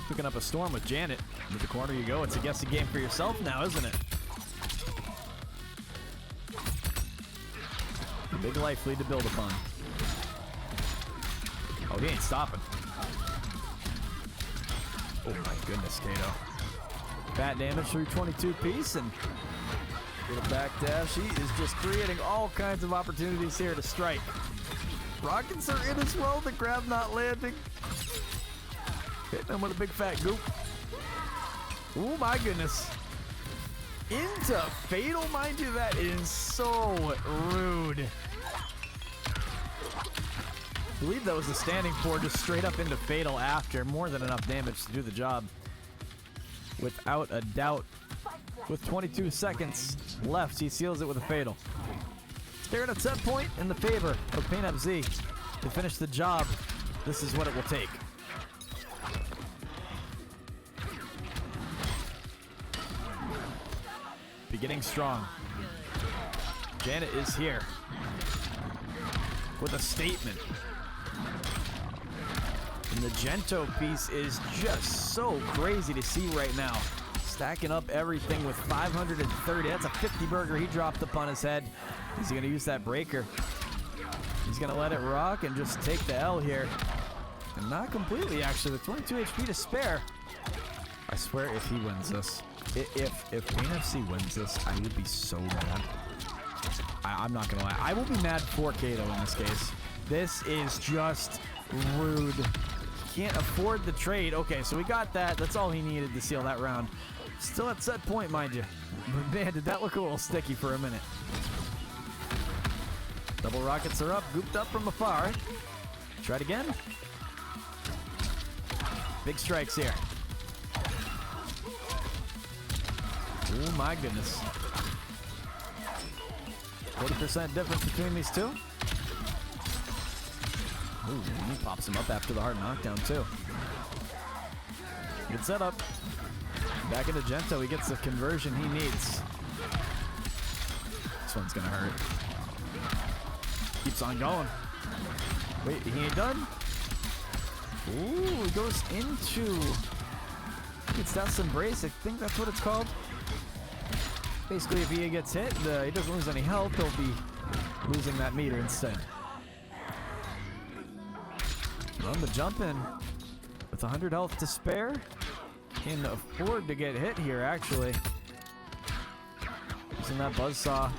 Picking up a storm with Janet. Into the corner you go. It's a guessing game for yourself now, isn't it? A big life lead to build upon. Oh, he ain't stopping. Oh my goodness, Kaeydo. Fat damage through 22 piece and little back dash. He is just creating all kinds of opportunities here to strike. Rockets are in as well. The grab not landing. Hitting him with a big fat goop. Oh my goodness. Into fatal, mind you, that is so rude. I believe that was the standing for, just straight up into fatal after. More than enough damage to do the job. Without a doubt. With 22 seconds left, he seals it with a fatal. They're at a set point in the favor of PAINFZ. To finish the job, this is what it will take. Beginning strong. Janet is here with a statement. And the Gento piece is just so crazy to see right now. Stacking up everything with 530. That's a 50 burger he dropped upon his head. Is he going to use that breaker? He's going to let it rock and just take the L here. And not completely, actually. With 22 HP to spare. I swear if he wins this, if PAINFZ wins this, I would be so mad. I'm not going to lie. I will be mad for Kaeydo in this case. This is just rude. Can't afford the trade. Okay, so we got that. That's all he needed to seal that round. Still at set point, mind you. But man, did that look a little sticky for a minute. Double rockets are up, gooped up from afar. Try it again. Big strikes here. Oh my goodness. 40% difference between these two. Ooh, he pops him up after the hard knockdown too. Good setup. Back into Gento, he gets the conversion he needs. This one's gonna hurt. Keeps on going. Wait, he ain't done? Ooh, he goes into... Gets down some brace, I think that's what it's called. Basically, if he gets hit, he doesn't lose any health, he'll be losing that meter instead. On the jump in with 100 health to spare. Can afford to get hit here, actually. Using that buzzsaw.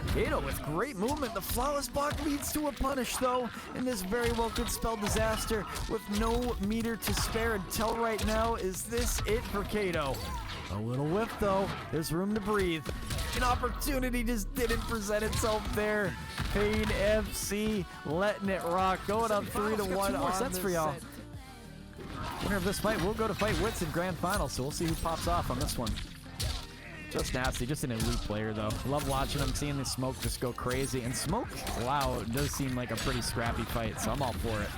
Kaeydo with great movement. The flawless block leads to a punish, though, in this very well good spell disaster with no meter to spare until right now. Is this it for Kaeydo? A little whiff, though. There's room to breathe. An opportunity just didn't present itself there. PAINFZ letting it rock. Going up 3-1 on more sets for y'all. Winner of this fight will go to fight Wits in grand final, so we'll see who pops off on this one. Justnasty, just an elite player, though. Love watching him, seeing the Smoke just go crazy. And Smoke, wow, it does seem like a pretty scrappy fight, so I'm all for it.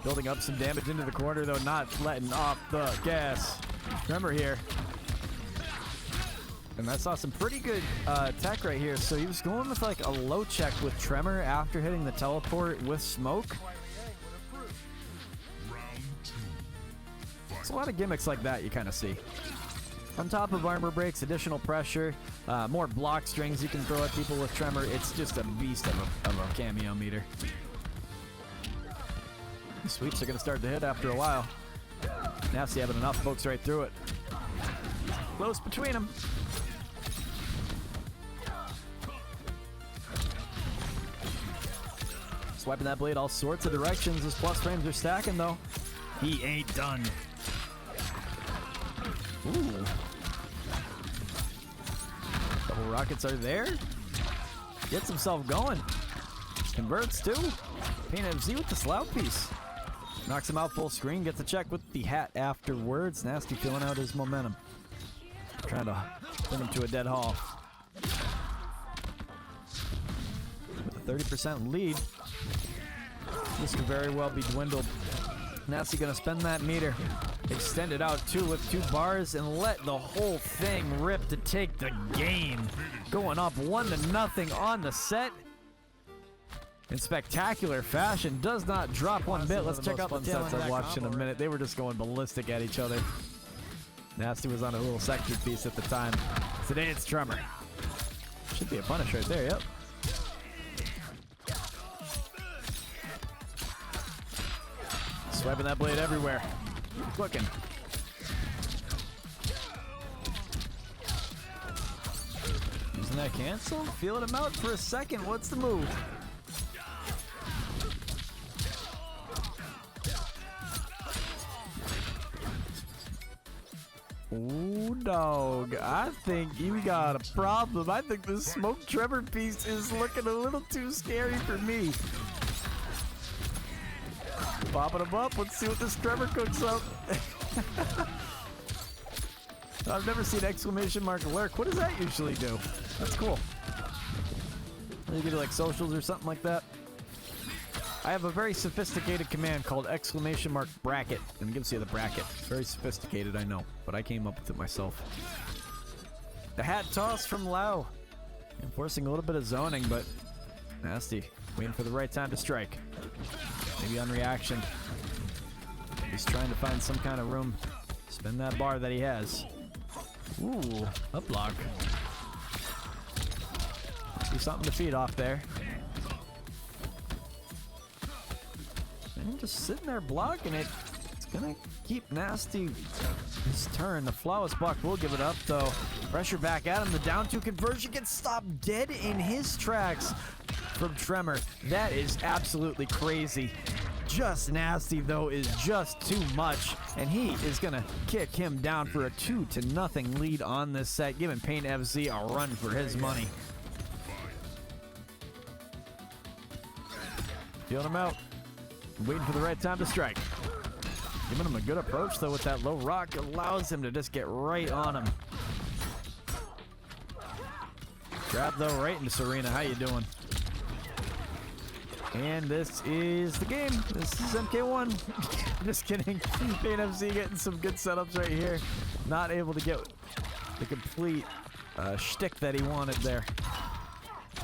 Building up some damage into the corner, though, not letting off the gas. Remember here. And I saw some pretty good tech right here. So he was going with like a low check with Tremor after hitting the teleport with Smoke. It's a lot of gimmicks like that you kind of see. On top of armor breaks, additional pressure, more block strings you can throw at people with Tremor. It's just a beast of a cameo meter. The sweeps are going to start to hit after a while. Nasty having enough, pokes right through it. Close between them. Swiping that blade all sorts of directions. His plus frames are stacking, though. He ain't done. Ooh. Couple rockets are there. Gets himself going. Converts, too. PAINFZ with the slough piece. Knocks him out full screen. Gets a check with the hat afterwards. Nasty feeling out his momentum. Trying to pin him to a dead haul. With a 30% lead, this could very well be dwindled. Nasty gonna spend that meter, extend it out too with 2 bars, and let the whole thing rip to take the game. Going up 1-0 on the set in spectacular fashion. Does not drop one bit. Let's check out the sets I've watched in a minute. They were just going ballistic at each other. Nasty was on a little sector piece at the time. Today it's Tremor. Should be a punish right there, yep. Swiping that blade everywhere. Cooking. Using that cancel. Feeling him out for a second. What's the move? Ooh, dog. I think you got a problem. I think the smoke Tremor piece is looking a little too scary for me. Popping him up. Let's see what this Tremor cooks up. I've never seen exclamation mark lurk. What does that usually do? That's cool. Maybe like socials or something like that. I have a very sophisticated command called exclamation mark bracket, and it gives you the bracket. It's very sophisticated, I know, but I came up with it myself. The hat toss from Lau. Enforcing a little bit of zoning, but Nasty waiting for the right time to strike. Maybe on reaction. He's trying to find some kind of room. Spin that bar that he has. Ooh, up block. See something to feed off there. And just sitting there blocking it. It's gonna keep Nasty his turn. The flawless block will give it up, though. Pressure back at him. The down 2 conversion gets stopped dead in his tracks from Tremor. That is absolutely crazy. Justnasty, though, is just too much, and he is gonna kick him down for a 2-0 lead on this set, giving PAINFZ a run for his money. Feeling him out. Waiting for the right time to strike. Giving him a good approach, though, with that low rock. Allows him to just get right on him. Grab, though, right into Serena. How you doing? And this is the game. This is MK1. Just kidding. PAINFZ getting some good setups right here. Not able to get the complete shtick that he wanted there.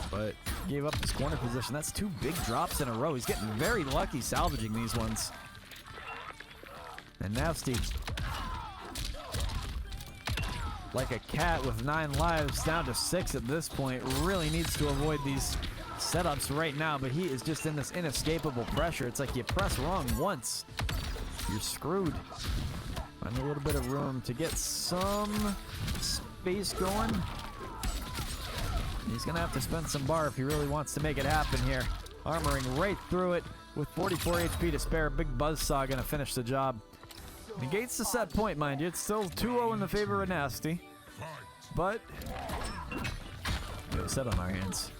But gave up his corner position. That's 2 big drops in a row. He's getting very lucky salvaging these ones. And Nasty, like a cat with 9 lives, down to 6 at this point, really needs to avoid these setups right now, but he is just in this inescapable pressure. It's like you press wrong once, you're screwed. Find a little bit of room to get some space going. He's gonna have to spend some bar if he really wants to make it happen here. Armoring right through it with 44 HP to spare. Big buzzsaw gonna finish the job. Negates the set point, mind you. It's still 2-0 in the favor of Nasty, but we have a set on our hands.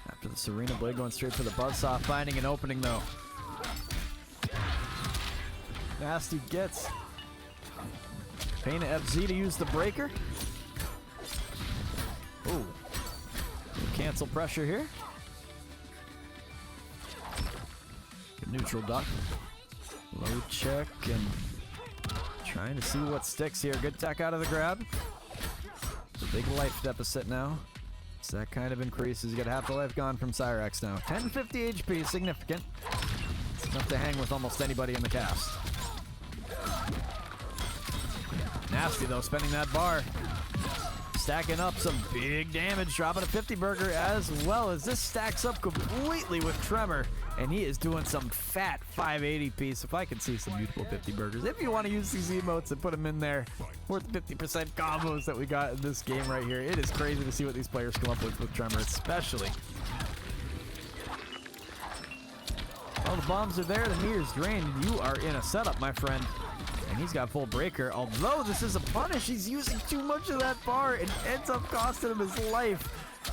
After the Serena blade going straight for the buzzsaw, finding an opening though. Nasty gets PAINFZ to use the breaker. Ooh. Cancel pressure here. Good neutral duck. Low check and trying to see what sticks here. Good tech out of the grab. The big life deficit now. So that kind of increases. You got half the life gone from Cyrex now. 1050 HP, significant. It's enough to hang with almost anybody in the cast. Nasty though, spending that bar. Stacking up some big damage, dropping a 50 burger as well as this stacks up completely with Tremor. and he is doing some fat 580 piece. If I can see some beautiful 50 burgers. If you want to use these emotes and put them in there for the 50% combos that we got in this game right here, it is crazy to see what these players come up with Tremor, especially. All the bombs are there, the meter's drained, and you are in a setup, my friend. And he's got full breaker. Although this is a punish, he's using too much of that bar and ends up costing him his life.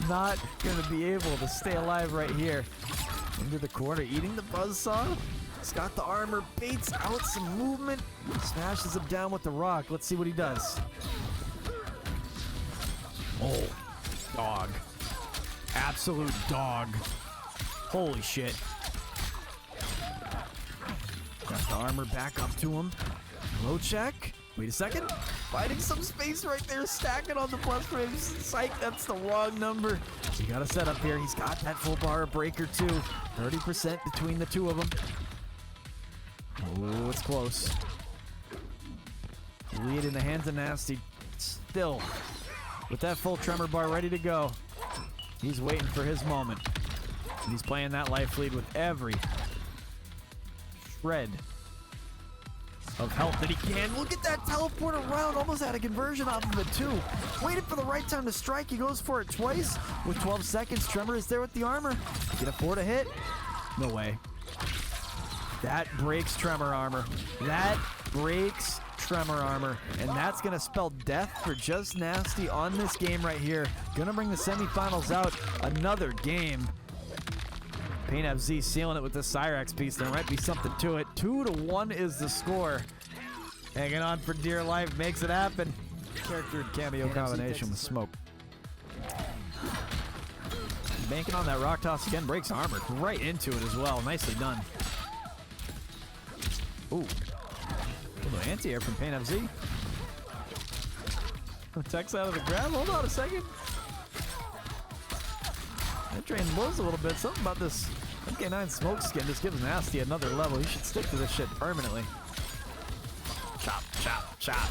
Not going to be able to stay alive right here. Into the corner, eating the buzzsaw. He's got the armor, baits out some movement, smashes him down with the rock. Let's see what he does. Oh, dog. Absolute dog. Holy shit. Got the armor back up to him. Low check. Wait a second. Finding some space right there. Stacking on the plus frames. Psych, that's the wrong number. So you got a setup here. He's got that full bar of breaker too. 30% between the two of them. Oh, it's close. Lead in the hands of Nasty. Still with that full tremor bar ready to go. He's waiting for his moment. And he's playing that life lead with every shred of health that he can. Look at that teleport around. Almost had a conversion off of it too. Waited for the right time to strike. He goes for it twice. With 12 seconds, Tremor is there with the armor. He can afford a hit. No way. That breaks Tremor armor. That breaks Tremor armor. And that's going to spell death for Justnasty on this game right here. Going to bring the semifinals out. Another game. PAINFZ sealing it with the Cyrax piece. There might be something to it. 2-1 is the score. Hanging on for dear life makes it happen. Character and cameo combination with smoke. Banking on that rock toss again. Breaks armor right into it as well. Nicely done. Ooh. A little anti-air from PAINFZ. Text out of the grab. Hold on a second. That drained blows a little bit. Something about this MK9 smoke skin just gives Nasty another level. He should stick to this shit permanently. Chop, chop, chop.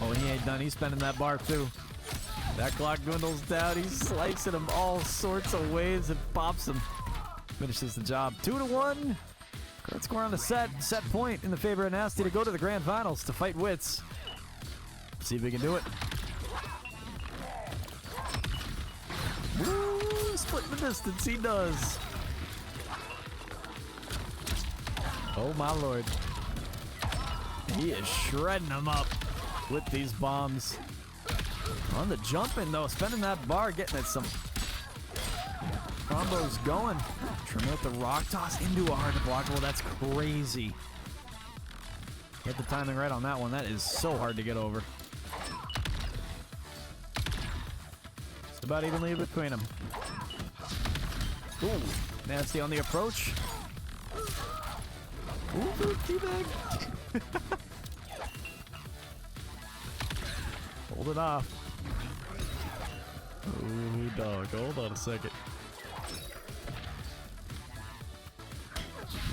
Oh, he ain't done. He's spending that bar too. That clock dwindles down. He's slicing him all sorts of ways and pops him. Finishes the job. 2-1. Current score on the set point in the favor of Nasty to go to the grand finals to fight Wits. See if we can do it. Woo, split the distance, he does. Oh my lord. He is shredding them up with these bombs. On the jumping though, spending that bar, getting at some combos going. Trim with the rock toss into a hard to blockable. That's crazy. Get the timing right on that one. That is so hard to get over. Just about evenly between them. Ooh, Nasty on the approach. Ooh, teabag. Hold it off. Ooh, dog. Hold on a second.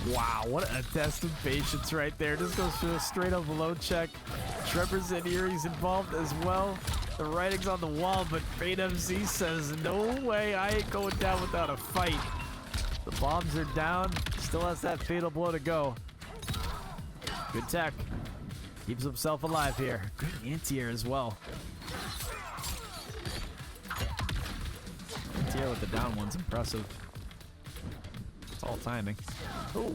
Wow, what a test of patience right there. Just goes through a straight up low check. Trevor's in here. He's involved as well. The writing's on the wall, but PAINFZ says, no way, I ain't going down without a fight. The bombs are down. Still has that fatal blow to go. Good tech. Keeps himself alive here. Good anti-air as well. Anti-air with the down one's impressive. It's all timing. Oh.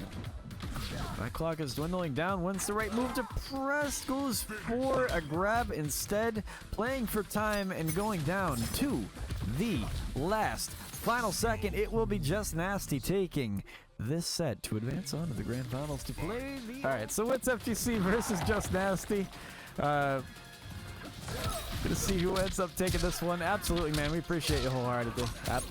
That clock is dwindling down. When's the right move to press? Goes for a grab instead. Playing for time and going down to the last final second. It will be Justnasty taking this set to advance on to the grand finals to play the... Alright, so WhitsFGC versus Justnasty. Gonna see who ends up taking this one. Absolutely, man. We appreciate you wholeheartedly.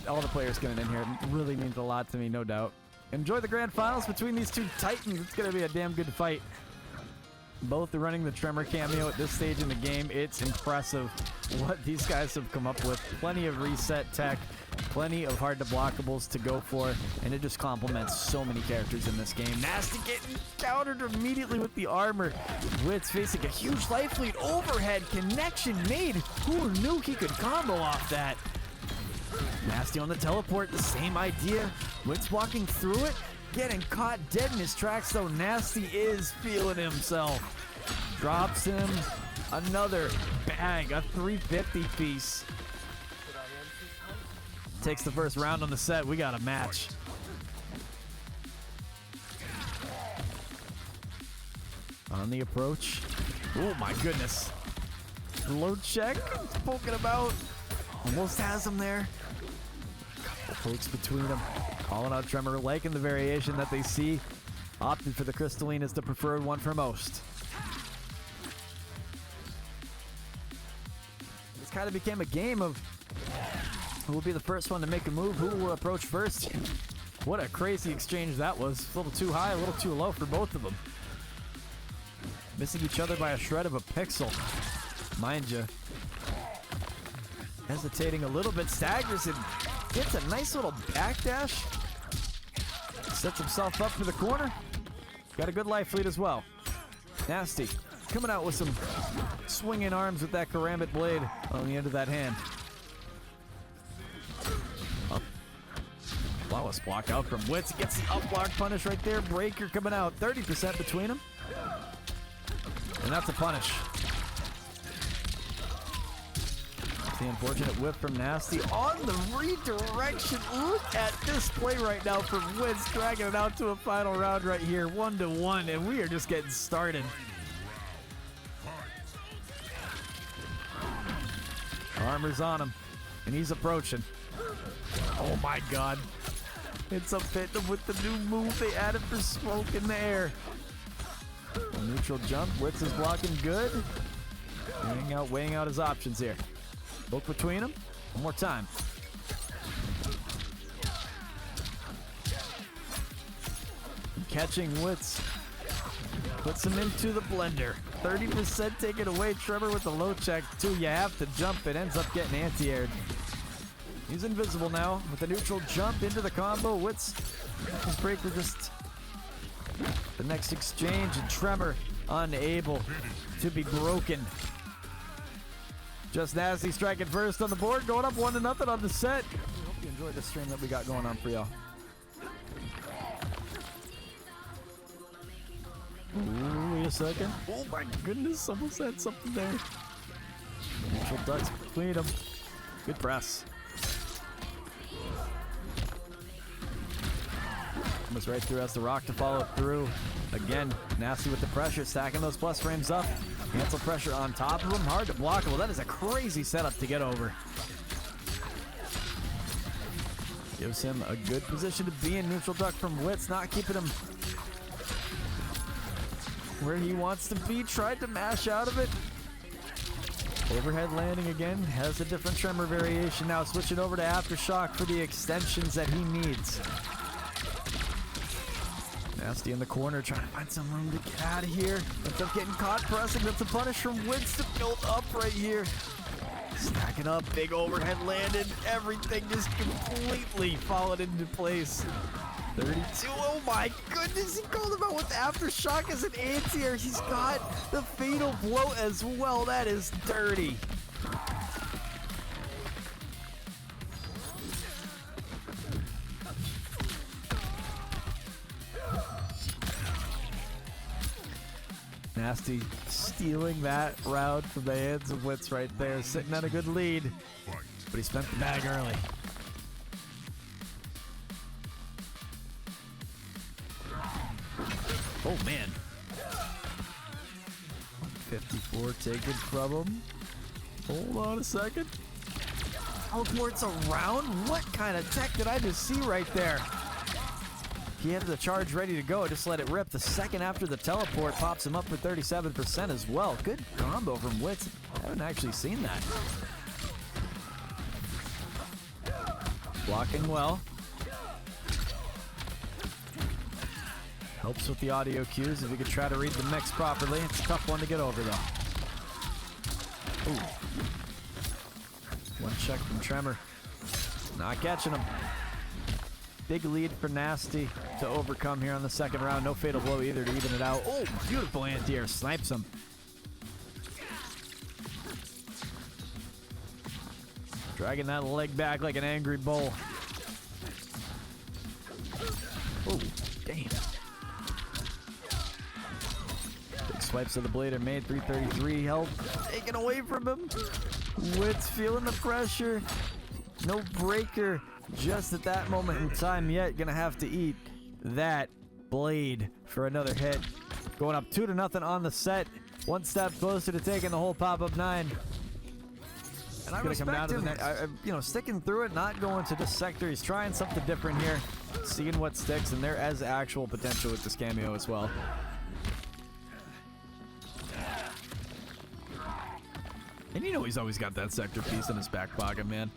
All the players coming in here. It really means a lot to me, no doubt. Enjoy the grand finals between these two titans. It's going to be a damn good fight. Both are running the Tremor cameo at this stage in the game. It's impressive what these guys have come up with. Plenty of reset tech, plenty of hard to blockables to go for, and it just complements so many characters in this game. Nasty getting countered immediately with the armor. Wits facing a huge life lead. Overhead connection made. Who knew he could combo off that? Nasty on the teleport, the same idea. Wits walking through it, getting caught dead in his tracks though. Nasty is feeling himself. Drops him another bag, a 350 piece. Takes the first round on the set. We got a match. On the approach. Oh my goodness. Low check. Poking him out. Almost has him there. Couple pokes between them. Calling out Tremor, liking the variation that they see. Opted for the crystalline as the preferred one for most. This kind of became a game of who will be the first one to make a move, who will approach first. What a crazy exchange that was. A little too high, a little too low for both of them. Missing each other by a shred of a pixel. Mind you. Hesitating a little bit, staggers and gets a nice little backdash. Sets himself up for the corner. Got a good life lead as well. Nasty coming out with some swinging arms with that karambit blade on the end of that hand. Up. Flawless block out from Wits. Gets the up block punish right there. Breaker coming out. 30% between them. And that's a punish. The unfortunate whip from Nasty on the redirection. Look at this play right now from Wits, dragging it out to a final round right here, 1-1, and we are just getting started. Armor's on him, and he's approaching. Oh my God. It's a fit with the new move they added for smoke in the air. A neutral jump, Wits is blocking good. Weighing out his options here. Look between them. One more time. Catching Wits. Puts him into the blender. 30% taken away. Trevor with the low check too. You have to jump. It ends up getting anti-aired. He's invisible now with a neutral jump into the combo. Wits, his breaker just the next exchange, and Tremor unable to be broken. Justnasty striking first on the board, going up 1-0 on the set. I hope you enjoyed the stream that we got going on for y'all. Ooh, wait a second. Oh my goodness, almost had something there. Neutral ducks between them. Good press. Almost right through, has the rock to follow through. Again, Nasty with the pressure, stacking those plus frames up. Cancel pressure on top of him, hard to block. Well, that is a crazy setup to get over. Gives him a good position to be in. Neutral duck from Wits, not keeping him where he wants to be. Tried to mash out of it. Overhead landing again, has a different Tremor variation now. Switching over to Aftershock for the extensions that he needs. Nasty in the corner, trying to find some room to get out of here. Ends up getting caught pressing. That's a punish from Wits to build up right here. Stacking up, big overhead landed. Everything just completely fallen into place. 32, oh my goodness, he called him out with Aftershock as an anti-air. He's got the fatal blow as well. That is dirty. Nasty stealing that round from the hands of Wits right there, sitting on a good lead, but he spent the bag early. Oh man. 54 taken from him. Hold on a second. Teleports around? What kind of tech did I just see right there? He had the charge ready to go, just let it rip. The second after the teleport pops him up for 37% as well. Good combo from Wits. I haven't actually seen that. Blocking well. Helps with the audio cues if you could try to read the mix properly. It's a tough one to get over though. Ooh. One check from Tremor. Not catching him. Big lead for Nasty to overcome here on the second round. No fatal blow either to even it out. Oh, beautiful anti-air. Snipes him. Dragging that leg back like an angry bull. Oh, damn. Big swipes of the blade are made. 333 health taken away from him. Wits feeling the pressure. No breaker just at that moment in time yet. Gonna have to eat that blade for another hit. Going up 2-0 on the set. One step closer to taking the whole pop-up 9. And I respect come down him. To the next. You know, sticking through it, not going to the sector. He's trying something different here. Seeing what sticks, and there has actual potential with this cameo as well. And you know he's always got that sector piece in his back pocket, man.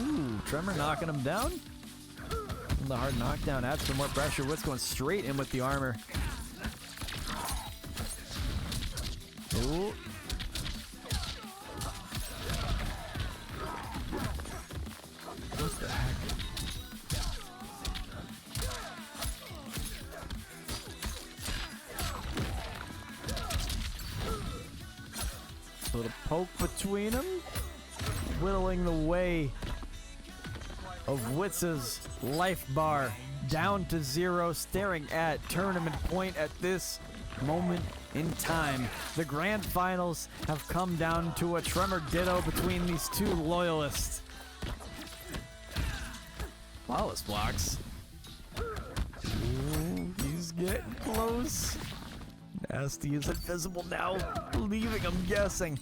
Ooh, Tremor knocking him down. And the hard knockdown adds some more pressure. What's going straight in with the armor. Ooh. What the heck? Little poke between them, whittling the way of Witz's life bar down to 0, staring at tournament point at this moment in time. The grand finals have come down to a Tremor ditto between these two loyalists. Flawless blocks. Ooh, he's getting close. Nasty is invisible now, leaving him guessing.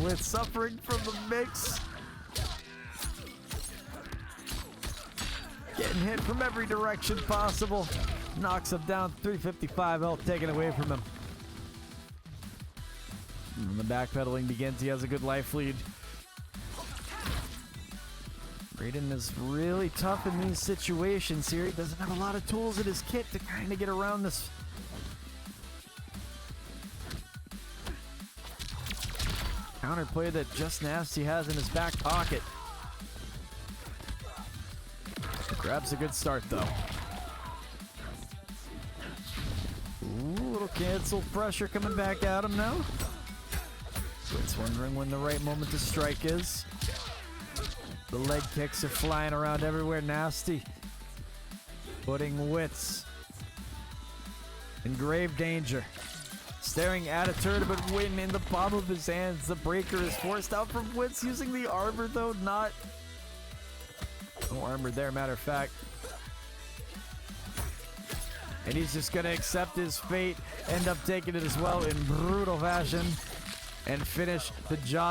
With suffering from the mix. Getting hit from every direction possible. Knocks him down. 355 health taken away from him. And the backpedaling begins. He has a good life lead. Raiden is really tough in these situations here. He doesn't have a lot of tools in his kit to kind of get around this. Counterplay that Justnasty has in his back pocket. Grabs a good start though. Ooh, little cancel pressure coming back at him now. It's wondering when the right moment to strike is. The leg kicks are flying around everywhere. Nasty putting Wits in grave danger. Staring at a tournament win in the palm of his hands. The breaker is forced out from Wits using the armor though. Not no armor there, matter of fact. And he's just gonna accept his fate, end up taking it as well in brutal fashion, and finish the job.